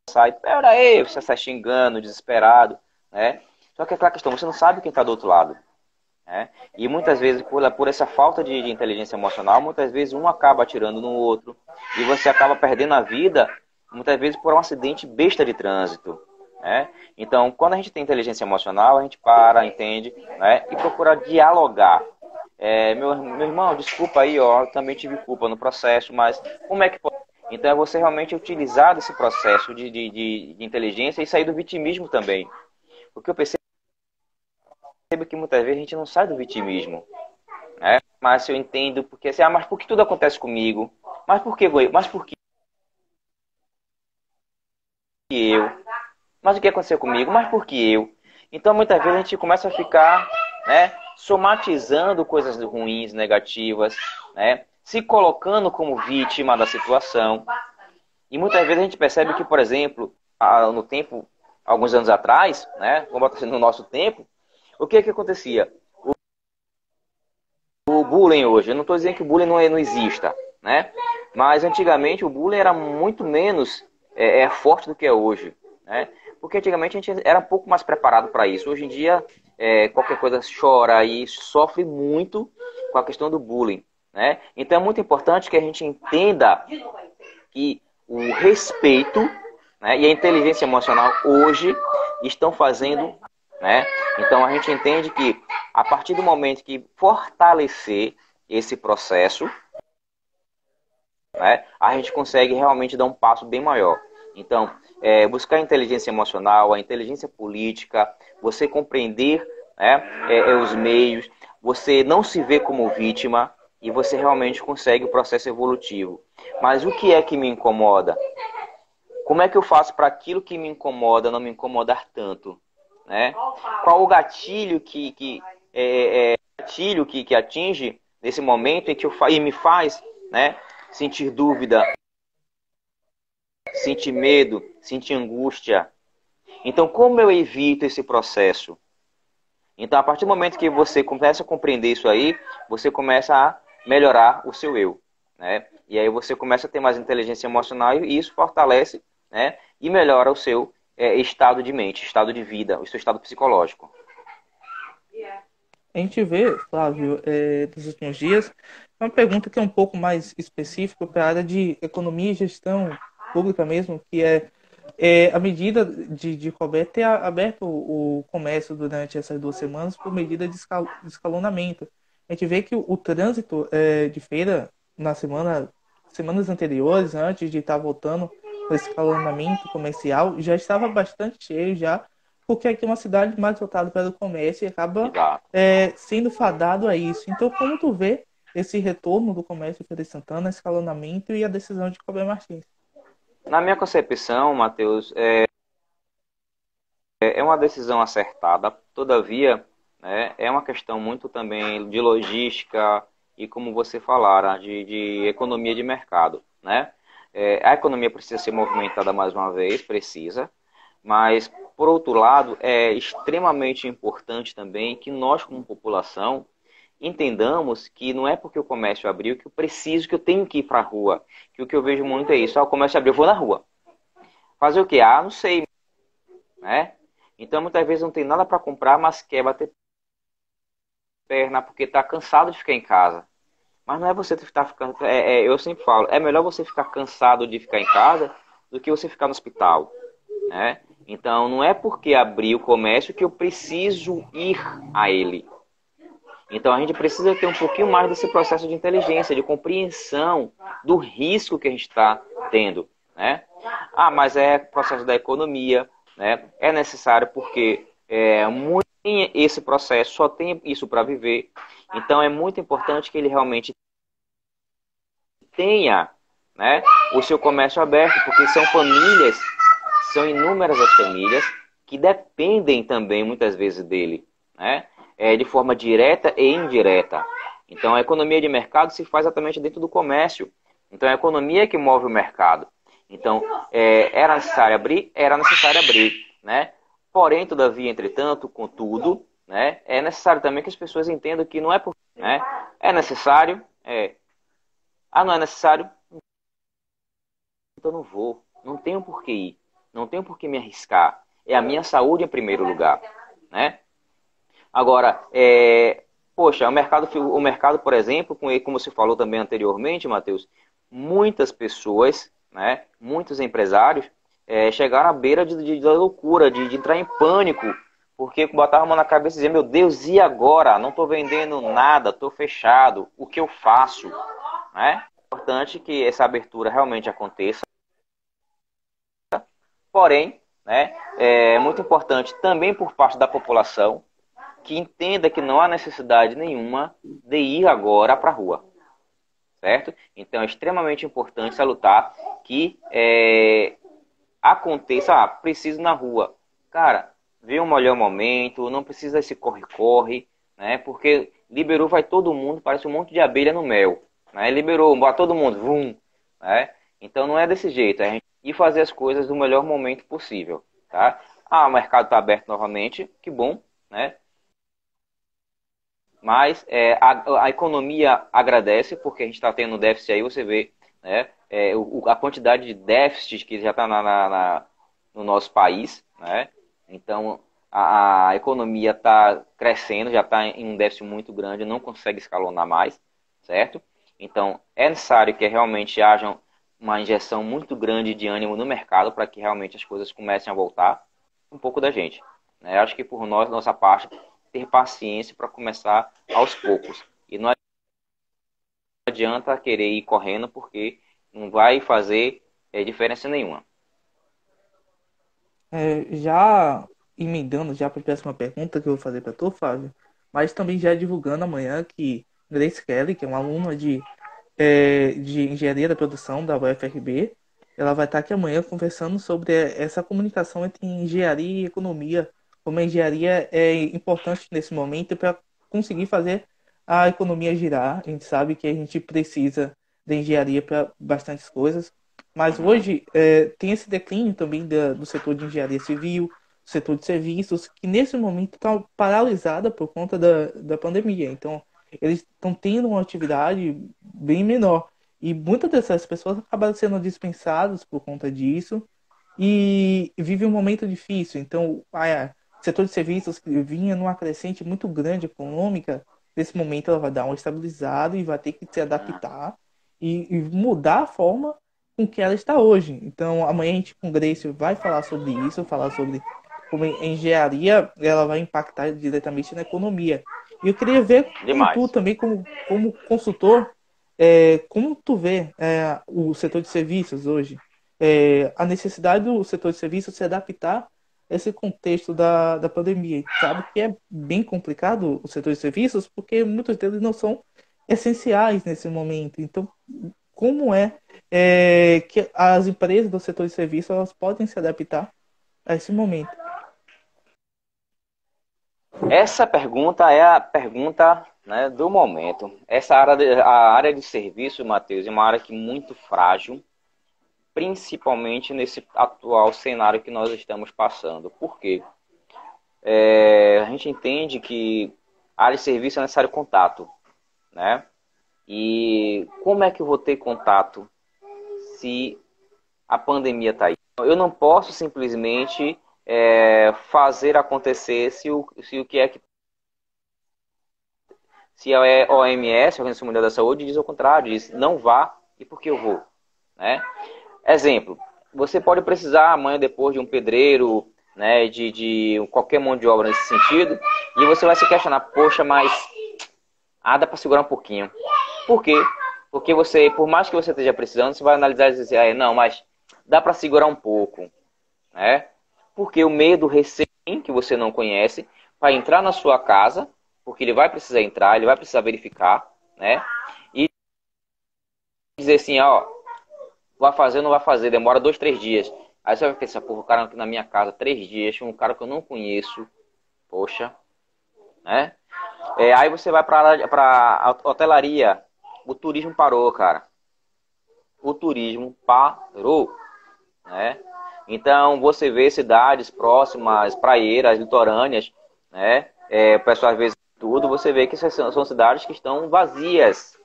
sai, pera aí, você sai xingando, desesperado, né? Só que é aquela questão, você não sabe quem está do outro lado, né? E muitas vezes, por essa falta de inteligência emocional, muitas vezes um acaba atirando no outro e você acaba perdendo a vida, muitas vezes por um acidente besta de trânsito, né? Então, quando a gente tem inteligência emocional, a gente para, entende, né? E procura dialogar. Meu irmão, desculpa aí, ó, eu também tive culpa no processo, mas como é que pode? Então, é você realmente utilizar esse processo de inteligência e sair do vitimismo também. Porque eu percebo que muitas vezes a gente não sai do vitimismo, né? Mas eu entendo porque assim, mas por que tudo acontece comigo? Mas por que eu? Mas por que eu? Mas o que aconteceu comigo? Mas por que eu? Então muitas vezes a gente começa a ficar, né, somatizando coisas ruins, negativas, né? Se colocando como vítima da situação. E muitas vezes a gente percebe que, por exemplo, no tempo, alguns anos atrás, né, como está sendo no nosso tempo, o que acontecia? O bullying hoje, eu não estou dizendo que o bullying não exista, né? Mas antigamente o bullying era muito menos forte do que é hoje, né? Porque antigamente a gente era um pouco mais preparado para isso. Hoje em dia, qualquer coisa chora e sofre muito com a questão do bullying, né? Então é muito importante que a gente entenda que o respeito, né, e a inteligência emocional hoje estão fazendo, né? Então a gente entende que a partir do momento que fortalecer esse processo, né, a gente consegue realmente dar um passo bem maior. Então, buscar a inteligência emocional, a inteligência política, você compreender, né, os meios, você não se vê como vítima e você realmente consegue o processo evolutivo. Mas o que é que me incomoda? Como é que eu faço para aquilo que me incomoda não me incomodar tanto? Né? Qual o gatilho que atinge nesse momento em que e me faz, né, sentir dúvida, sentir medo, sentir angústia? Então, como eu evito esse processo? Então, a partir do momento que você começa a compreender isso aí, você começa a melhorar o seu eu, né? E aí você começa a ter mais inteligência emocional e isso fortalece, né? E melhora o seu estado de mente, estado de vida, o seu estado psicológico. A gente vê, Flávio, nos últimos dias, uma pergunta que é um pouco mais específica para a área de economia e gestão pública mesmo, que é a medida de Colbert ter aberto o comércio durante essas 2 semanas por medida de escalonamento. A gente vê que o trânsito de feira na semanas anteriores, antes de estar voltando para esse escalonamento comercial, já estava bastante cheio já, porque aqui é uma cidade mais voltada para o comércio e acaba Exato. sendo fadado a isso. Então, como tu vê esse retorno do comércio em Feira de Santana, escalonamento e a decisão de Colbert Martins? Na minha concepção, Matheus, é uma decisão acertada, todavia, né, é uma questão muito também de logística e, como você falara, de economia de mercado, né? A economia precisa ser movimentada mais uma vez, precisa, mas, por outro lado, é extremamente importante também que nós, como população, entendamos que não é porque o comércio abriu que eu preciso, que eu tenho que ir para a rua. Que o que eu vejo muito é isso, o comércio abriu, eu vou na rua. Fazer o quê? Ah, não sei, né? Então, muitas vezes não tem nada para comprar, mas quer bater perna porque está cansado de ficar em casa. Mas não é você estar ficando... eu sempre falo, é melhor você ficar cansado de ficar em casa do que você ficar no hospital, né? Então, não é porque abrir o comércio que eu preciso ir a ele. Então, a gente precisa ter um pouquinho mais desse processo de inteligência, de compreensão do risco que a gente está tendo, né? Ah, mas é processo da economia, né? É necessário porque muito tem esse processo, só tem isso para viver. Então, é muito importante que ele realmente tenha, né, o seu comércio aberto, porque são famílias, são inúmeras as famílias que dependem também muitas vezes dele, né, de forma direta e indireta. Então a economia de mercado se faz exatamente dentro do comércio. Então é a economia que move o mercado. Então era necessário abrir, né? Porém, todavia, entretanto, contudo, né, é necessário também que as pessoas entendam que não é por, né, é necessário, não é necessário, então não vou. Não tenho por que ir. Não tenho por que me arriscar. É a minha saúde em primeiro lugar, né? Agora, poxa, o mercado, por exemplo, como você falou também anteriormente, Matheus, muitas pessoas, né, muitos empresários, chegaram à beira da loucura, de entrar em pânico, porque botavam a mão na cabeça e diziam, meu Deus, e agora? Não estou vendendo nada, estou fechado, o que eu faço? Né? É importante que essa abertura realmente aconteça, porém, né? É muito importante também por parte da população que entenda que não há necessidade nenhuma de ir agora para a rua, certo? Então é extremamente importante salutar que aconteça, preciso na rua. Cara, vê um melhor momento, não precisa esse corre-corre, né? Porque liberou, vai todo mundo, parece um monte de abelha no mel, né? Liberou, vai todo mundo, vum, né? Então não é desse jeito, é a gente ir fazer as coisas do melhor momento possível, tá? O mercado está aberto novamente, que bom, né? Mas a economia agradece, porque a gente está tendo déficit aí, você vê, né, a quantidade de déficit que já está no nosso país, né? Então a economia está crescendo, já está em um déficit muito grande, não consegue escalonar mais, certo? Então é necessário que realmente haja uma injeção muito grande de ânimo no mercado para que realmente as coisas comecem a voltar um pouco da gente, né? Acho que por nós, nossa parte, ter paciência para começar aos poucos. E não adianta querer ir correndo porque não vai fazer diferença nenhuma. Já emendando já para a próxima pergunta que eu vou fazer para tu, Fábio, mas também já divulgando amanhã que Grace Kelly, que é uma aluna de Engenharia da Produção da UFRB, ela vai estar aqui amanhã conversando sobre essa comunicação entre engenharia e economia, como a engenharia é importante nesse momento para conseguir fazer a economia girar. A gente sabe que a gente precisa da engenharia para bastantes coisas, mas Uhum. hoje tem esse declínio também do setor de engenharia civil, do setor de serviços, que nesse momento está paralisada por conta da pandemia. Então, eles estão tendo uma atividade bem menor. E muitas dessas pessoas acabaram sendo dispensadas por conta disso e vivem um momento difícil. Então, o setor de serviços que vinha numa crescente muito grande econômica, nesse momento ela vai dar uma estabilizada e vai ter que se adaptar e mudar a forma com que ela está hoje. Então, amanhã a gente com o Grace vai falar sobre isso, falar sobre como a engenharia ela vai impactar diretamente na economia. E eu queria ver com tu Demais. também, como consultor, como tu vê o setor de serviços hoje? A necessidade do setor de serviços se adaptar a esse contexto da pandemia. Sabe que é bem complicado o setor de serviços, porque muitos deles não são essenciais nesse momento. Então, como que as empresas do setor de serviços elas podem se adaptar a esse momento? Essa pergunta é a pergunta, né, do momento. A área de serviço, Matheus, é uma área que é muito frágil, principalmente nesse atual cenário que nós estamos passando. Por quê? A gente entende que a área de serviço é necessário contato, né? E como é que eu vou ter contato se a pandemia está aí? Eu não posso simplesmente fazer acontecer se o que é que se a OMS, a Organização Mundial da Saúde, diz ao contrário, diz não vá e por que eu vou, né? Exemplo, você pode precisar amanhã depois de um pedreiro, né, de qualquer mão de obra nesse sentido, e você vai se questionar, poxa, mas dá para segurar um pouquinho. Por quê? Porque você, por mais que você esteja precisando, você vai analisar e dizer, não, mas dá para segurar um pouco, né? Porque o medo, o receio que você não conhece, vai entrar na sua casa, porque ele vai precisar entrar, ele vai precisar verificar, né? E dizer assim, ó, vai fazer ou não vai fazer, demora 2, 3 dias. Aí você vai pensar, pô, o cara na minha casa 3 dias, um cara que eu não conheço, poxa, né? Aí você vai para a hotelaria, o turismo parou, cara. O turismo parou, né? Então você vê cidades próximas, praieiras, litorâneas, né? O pessoal às vezes tudo, você vê que são cidades que estão vazias.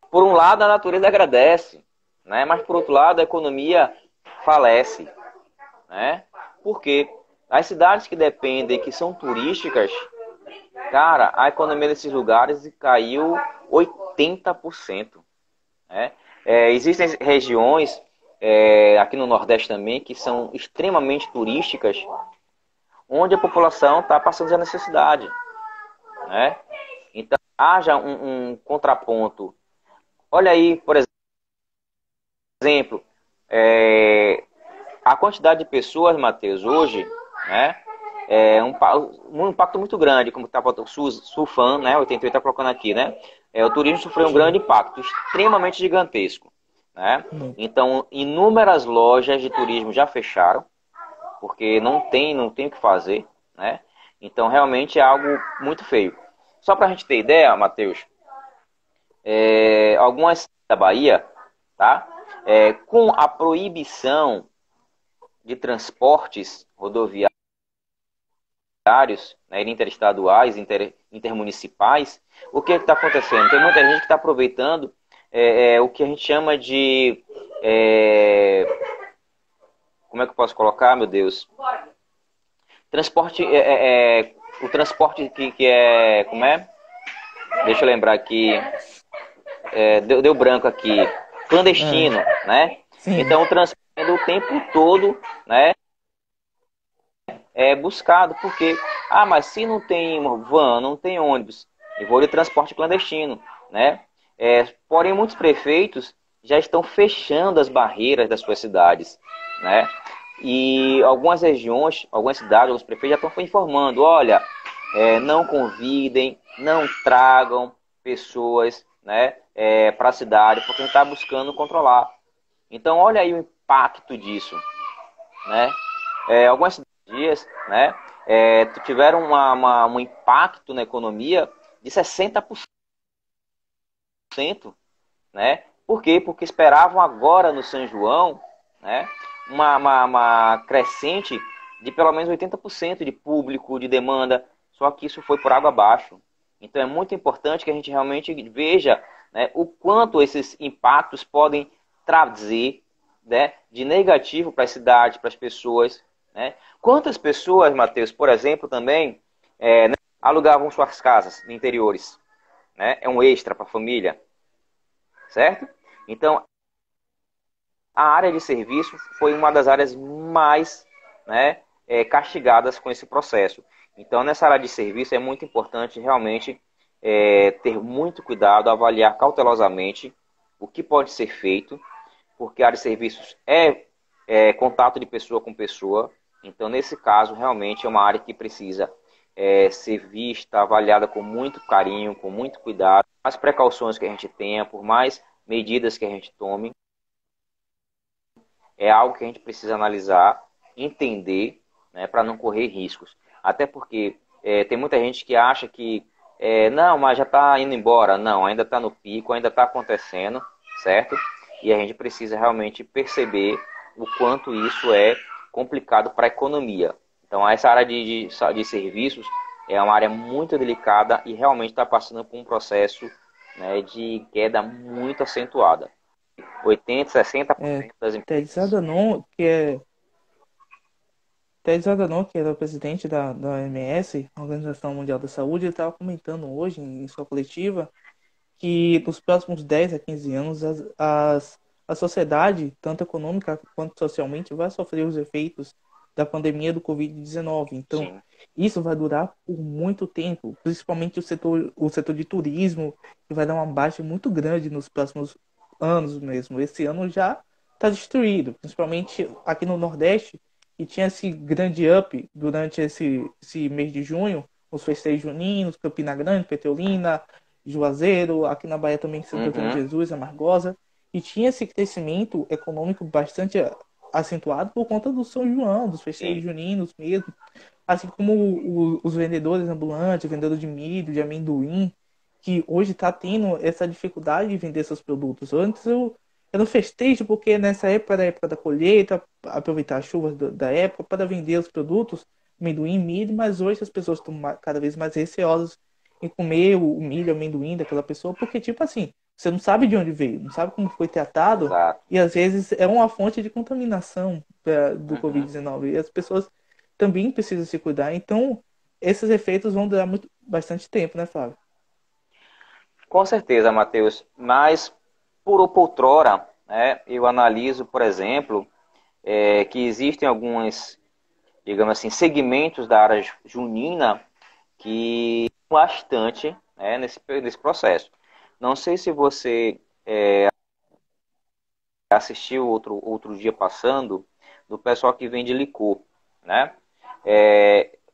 Por um lado a natureza agradece, né? Mas por outro lado a economia falece, né? Porque as cidades que dependem, que são turísticas, cara, a economia desses lugares caiu 80%. Né? Existem regiões aqui no Nordeste também que são extremamente turísticas, onde a população está passando a necessidade. Né? Então, haja um contraponto. Olha aí, por exemplo, a quantidade de pessoas, Matheus, hoje, né, um impacto muito grande, como está o Sulfan, né, 88 está colocando aqui, né, o turismo sofreu um grande impacto, extremamente gigantesco, né, Muito. então inúmeras lojas de turismo já fecharam, porque não tem o que fazer, né, então realmente é algo muito feio. Só para a gente ter ideia, Matheus, algumas cidades da Bahia, tá, com a proibição de transportes rodoviários, né, interestaduais, intermunicipais, o que está acontecendo? Tem muita gente que está aproveitando o que a gente chama de... como é que eu posso colocar, meu Deus? Transporte... o transporte que é... Como é? Deixa eu lembrar aqui. Deu branco aqui. É, Clandestino, né? sim. Então, o transporte o tempo todo, né? Buscado, porque, mas se não tem van, não tem ônibus, eu vou de transporte clandestino, né? Porém, muitos prefeitos já estão fechando as barreiras das suas cidades, né? E algumas regiões, algumas cidades, alguns prefeitos já estão informando, olha, não convidem, não tragam pessoas, né, para a cidade, porque a gente está buscando controlar. Então, olha aí o impacto disso, né? Algumas dias, né, tiveram um impacto na economia de 60%, né? Por quê? Porque esperavam agora no São João, né, uma crescente de pelo menos 80% de público, de demanda, só que isso foi por água abaixo. Então é muito importante que a gente realmente veja, né, o quanto esses impactos podem trazer, né, de negativo para a cidade, para as pessoas, né? Quantas pessoas, Matheus, por exemplo, também alugavam suas casas em interiores, né? É um extra para a família, certo? Então, a área de serviço foi uma das áreas mais, né, castigadas com esse processo. Então, nessa área de serviço é muito importante realmente ter muito cuidado, avaliar cautelosamente o que pode ser feito, porque a área de serviços é contato de pessoa com pessoa. Então, nesse caso, realmente é uma área que precisa ser vista, avaliada com muito carinho, com muito cuidado. As precauções que a gente tenha, por mais medidas que a gente tome, é algo que a gente precisa analisar, entender, né, para não correr riscos. Até porque tem muita gente que acha que não, mas já está indo embora. Não, ainda está no pico, ainda está acontecendo, certo? E a gente precisa realmente perceber o quanto isso é complicado para a economia. Então, essa área de serviços é uma área muito delicada e realmente está passando por um processo, né, de queda muito acentuada. 80, 60% das Tedros empresas. Adhanom, que era o presidente da OMS, a Organização Mundial da Saúde, ele estava comentando hoje em sua coletiva que nos próximos 10 a 15 anos a sociedade, tanto econômica quanto socialmente, vai sofrer os efeitos da pandemia do Covid-19. Então, Sim, isso vai durar por muito tempo, principalmente o setor de turismo, que vai dar uma baixa muito grande nos próximos anos mesmo. Esse ano já está destruído, principalmente aqui no Nordeste, e tinha esse grande up durante esse mês de junho, os festejos juninos, Campina Grande, Petrolina, Juazeiro, aqui na Bahia também Santo Antônio de uhum, Jesus, Amargosa, e tinha esse crescimento econômico bastante acentuado por conta do São João, dos sim, festejos juninos mesmo, assim como os vendedores ambulantes, vendedores de milho, de amendoim, que hoje está tendo essa dificuldade de vender seus produtos. Antes eu não festejo porque nessa época era a época da colheita, aproveitar as chuvas da época para vender os produtos, amendoim, milho, mas hoje as pessoas estão cada vez mais receosas em comer o milho, o amendoim daquela pessoa, porque, tipo assim, você não sabe de onde veio, não sabe como foi tratado, exato. e às vezes é uma fonte de contaminação do Uhum. Covid-19. E as pessoas também precisam se cuidar. Então, esses efeitos vão durar bastante tempo, né, Flávio? Com certeza, Matheus. Mas, por outrora, né, eu analiso, por exemplo, que existem alguns, digamos assim, segmentos da área junina que bastante, né, nesse processo. Não sei se você assistiu outro dia passando, do pessoal que vende licor, né?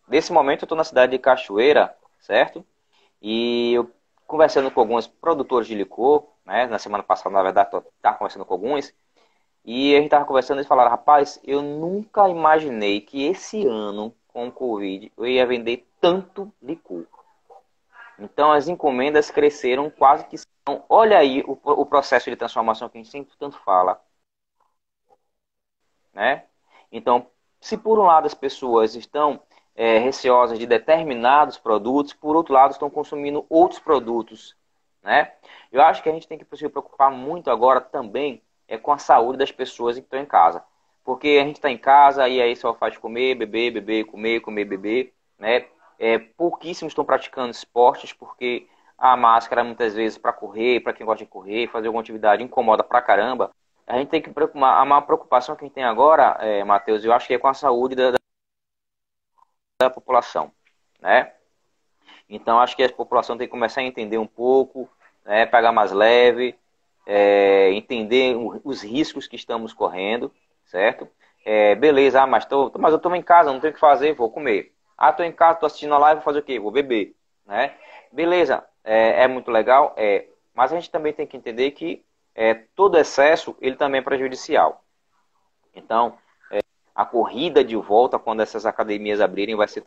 Nesse momento eu estou na cidade de Cachoeira, certo? E eu conversando com alguns produtores de licor, né? Na semana passada, na verdade, estava conversando com alguns, e a gente estava conversando e eles falaram, rapaz, eu nunca imaginei que esse ano, com o Covid, eu ia vender tanto licor. Então as encomendas cresceram quase que são. Olha aí o processo de transformação que a gente sempre tanto fala, né? Então, se por um lado as pessoas estão receosas de determinados produtos, por outro lado estão consumindo outros produtos, né? Eu acho que a gente tem que se preocupar muito agora também com a saúde das pessoas que estão em casa. Porque a gente está em casa e aí só faz comer, beber, beber, comer, comer, beber, né? Pouquíssimos estão praticando esportes porque a máscara muitas vezes para correr, para quem gosta de correr, fazer alguma atividade incomoda pra caramba. A gente tem que preocupar, a maior preocupação que a gente tem agora, Matheus, eu acho que é com a saúde da população, né? Então acho que a população tem que começar a entender um pouco, né, pegar mais leve, entender os riscos que estamos correndo, certo? Beleza, mas eu estou em casa, não tenho o que fazer, vou comer. Ah, estou em casa, estou assistindo a live, vou fazer o quê? Vou beber, né? Beleza, é muito legal, mas a gente também tem que entender que todo excesso ele também é prejudicial. Então, a corrida de volta quando essas academias abrirem vai ser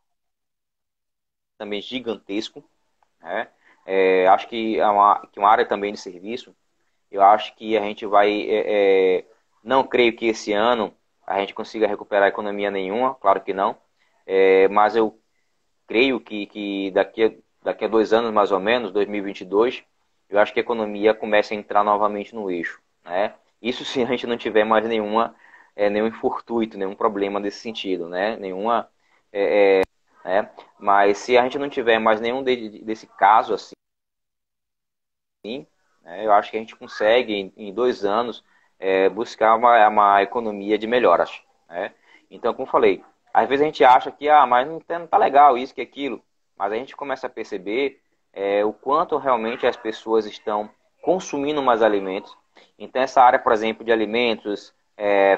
também gigantesco, né? Acho que que uma área também de serviço. Eu acho que a gente vai. Não creio que esse ano a gente consiga recuperar economia nenhuma, claro que não. Mas eu creio que daqui a 2 anos, mais ou menos, 2022, eu acho que a economia começa a entrar novamente no eixo, né? Isso se a gente não tiver mais nenhum infortuito, nenhum problema desse sentido, né? Né? Mas se a gente não tiver mais nenhum desse caso assim, né, eu acho que a gente consegue, em 2 anos, buscar uma economia de melhoras, né? Então, como eu falei, às vezes a gente acha que, mas não tá legal isso, que aquilo, mas a gente começa a perceber o quanto realmente as pessoas estão consumindo mais alimentos. Então, essa área, por exemplo, de alimentos,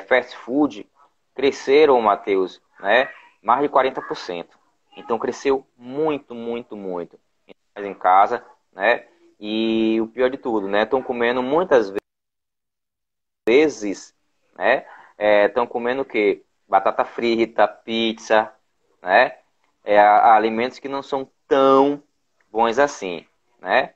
fast food, cresceram, Matheus, né, mais de 40%. Então, cresceu muito, muito, muito. Em casa, né? E o pior de tudo, né? Estão comendo muitas vezes, né? Estão comendo o quê? Batata frita, pizza, né? Alimentos que não são tão bons assim, né?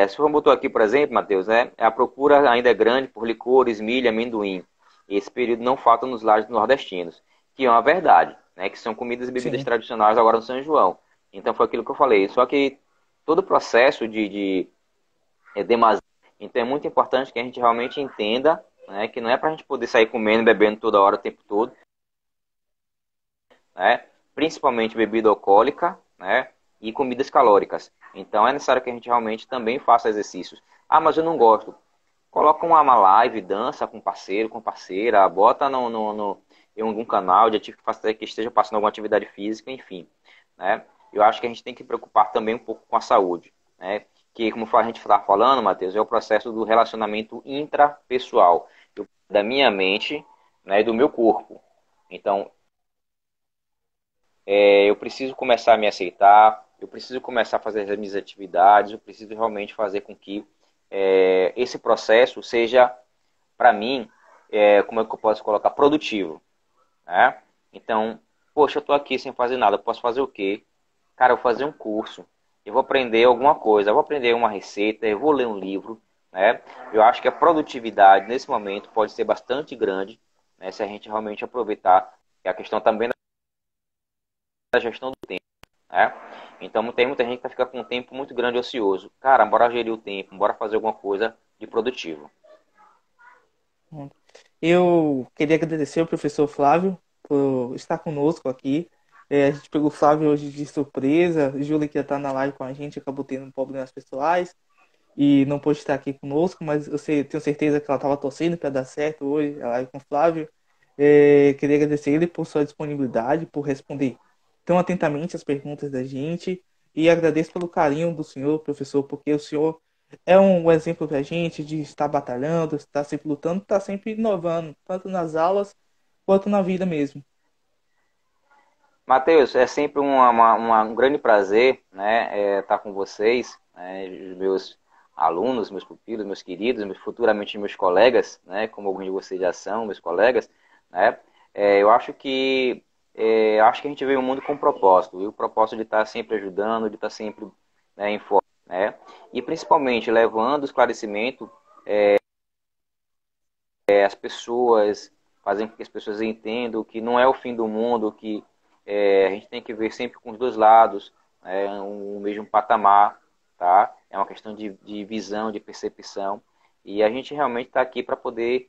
Se você botou aqui, por exemplo, Matheus, né? A procura ainda é grande por licores, milho, amendoim. Esse período não falta nos lares nordestinos, que é uma verdade, né? Que são comidas e bebidas Sim. tradicionais agora no São João. Então foi aquilo que eu falei. Só que todo o processo demasia. Então é muito importante que a gente realmente entenda, né, que não é para a gente poder sair comendo e bebendo toda hora, o tempo todo, né, principalmente bebida alcoólica, né, e comidas calóricas. Então é necessário que a gente realmente também faça exercícios. Ah, mas eu não gosto. Coloca uma live, dança com parceiro, com parceira, bota em algum canal de ativo que esteja passando alguma atividade física, enfim, né? Eu acho que a gente tem que preocupar também um pouco com a saúde, né? Que, como a gente está falando, Matheus, é o processo do relacionamento intrapessoal, da minha mente, né, e do meu corpo. Então, eu preciso começar a me aceitar, eu preciso começar a fazer as minhas atividades, eu preciso realmente fazer com que esse processo seja, para mim, como é que eu posso colocar, produtivo, né? Então, poxa, eu estou aqui sem fazer nada, eu posso fazer o quê? Cara, eu vou fazer um curso, eu vou aprender alguma coisa, eu vou aprender uma receita, eu vou ler um livro, né? Eu acho que a produtividade nesse momento pode ser bastante grande, né, se a gente realmente aproveitar a questão também da gestão do tempo, né? Então tem muita gente que fica com um tempo muito grande ocioso. Cara, bora gerir o tempo, bora fazer alguma coisa de produtivo. Eu queria agradecer ao professor Flávio por estar conosco aqui. A gente pegou o Flávio hoje de surpresa. Júlia, que ia estar na live com a gente, acabou tendo problemas pessoais e não pôde estar aqui conosco, mas tenho certeza que ela estava torcendo para dar certo hoje a live com o Flávio. Queria agradecer ele por sua disponibilidade, por responder tão atentamente as perguntas da gente e agradeço pelo carinho do senhor, professor, porque o senhor é um exemplo para a gente de estar batalhando, estar sempre lutando, estar sempre inovando, tanto nas aulas quanto na vida mesmo. Matheus, é sempre um grande prazer, né, estar com vocês, né, os meus alunos, meus pupilos, meus queridos, futuramente meus colegas, né, como alguns de vocês já são, meus colegas, né. Eu acho que a gente veio ao mundo com um propósito, e o propósito de estar sempre ajudando, de estar sempre, né, informando, né, e principalmente levando esclarecimento às pessoas, fazendo com que as pessoas entendam que não é o fim do mundo, que a gente tem que ver sempre com os dois lados, o mesmo patamar, tá? É uma questão de visão, de percepção, e a gente realmente está aqui para poder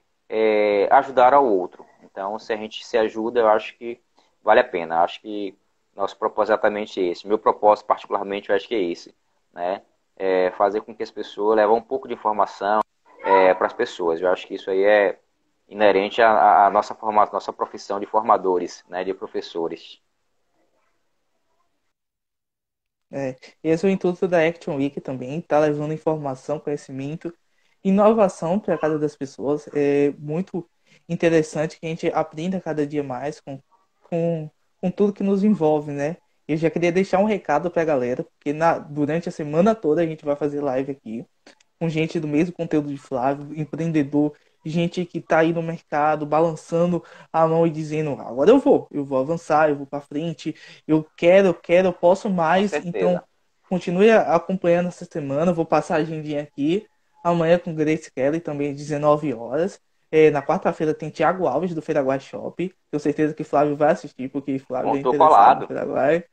ajudar ao outro. Então, se a gente se ajuda, eu acho que vale a pena. Eu acho que nosso propósito é exatamente esse. Meu propósito, particularmente, eu acho que é esse, né? Fazer com que as pessoas levem um pouco de informação para as pessoas. Eu acho que isso aí é inerente à nossa formação, nossa profissão de formadores, né, de professores. É, esse é o intuito da Action Week também, tá levando informação, conhecimento, inovação para cada das pessoas. É muito interessante que a gente aprenda cada dia mais com, com tudo que nos envolve, né? Eu já queria deixar um recado para a galera, porque durante a semana toda a gente vai fazer live aqui com gente do mesmo conteúdo de Flávio, empreendedor, gente que está aí no mercado, balançando a mão e dizendo, agora eu vou avançar, eu vou para frente, eu quero, eu posso Com mais. Então, certeza. continue acompanhando essa semana, eu vou passar a agendinha aqui, amanhã com Grace Kelly, também às 19 horas. Na quarta-feira tem Thiago Alves, do Feiraguai Shop. Tenho certeza que Flávio vai assistir, porque Flávio é Tô interessado no colado. Feiraguai.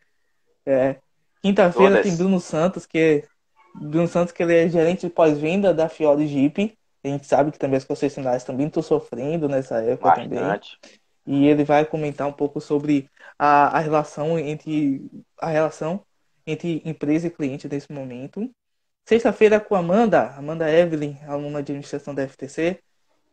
É, quinta-feira tem Todas. Bruno Santos, que ele é gerente de pós-venda da Fiore Jeep. A gente sabe que também as concessionárias também estão sofrendo nessa época também. Bastante. E ele vai comentar um pouco sobre a relação entre empresa e cliente nesse momento. Sexta-feira com a Amanda Evelyn, aluna de administração da FTC,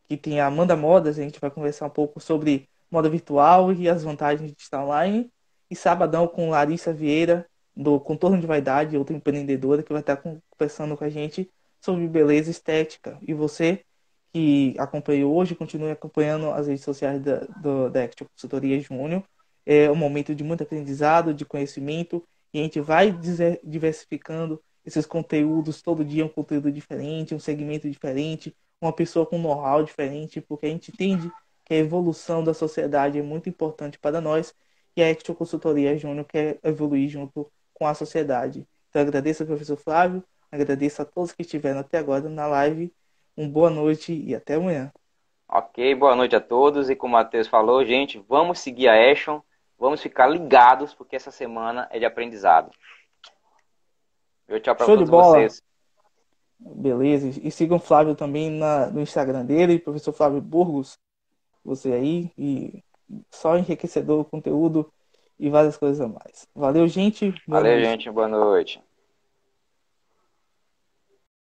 que tem a Amanda Modas, a gente vai conversar um pouco sobre moda virtual e as vantagens de estar online. E sabadão com Larissa Vieira, do Contorno de Vaidade, outra empreendedora, que vai estar conversando com a gente sobre beleza e estética. E você que acompanhou hoje, continue acompanhando as redes sociais da Action Consultoria Júnior. É um momento de muito aprendizado, de conhecimento, e a gente vai diversificando esses conteúdos, todo dia um conteúdo diferente, um segmento diferente, uma pessoa com know-how diferente, porque a gente entende que a evolução da sociedade é muito importante para nós e a Action Consultoria Júnior quer evoluir junto com a sociedade. Então, agradeço ao professor Flávio, agradeço a todos que estiveram até agora na live. Uma boa noite e até amanhã. Ok, boa noite a todos. E como o Matheus falou, gente, vamos seguir a Action, vamos ficar ligados, porque essa semana é de aprendizado. Eu tchau para Show de todos bola! vocês. Beleza. E sigam o Flávio também no Instagram dele, professor Flávio Burgos, você aí, e só enriquecedor o conteúdo e várias coisas a mais. Valeu, gente. Boa Valeu, noite. gente. Boa noite.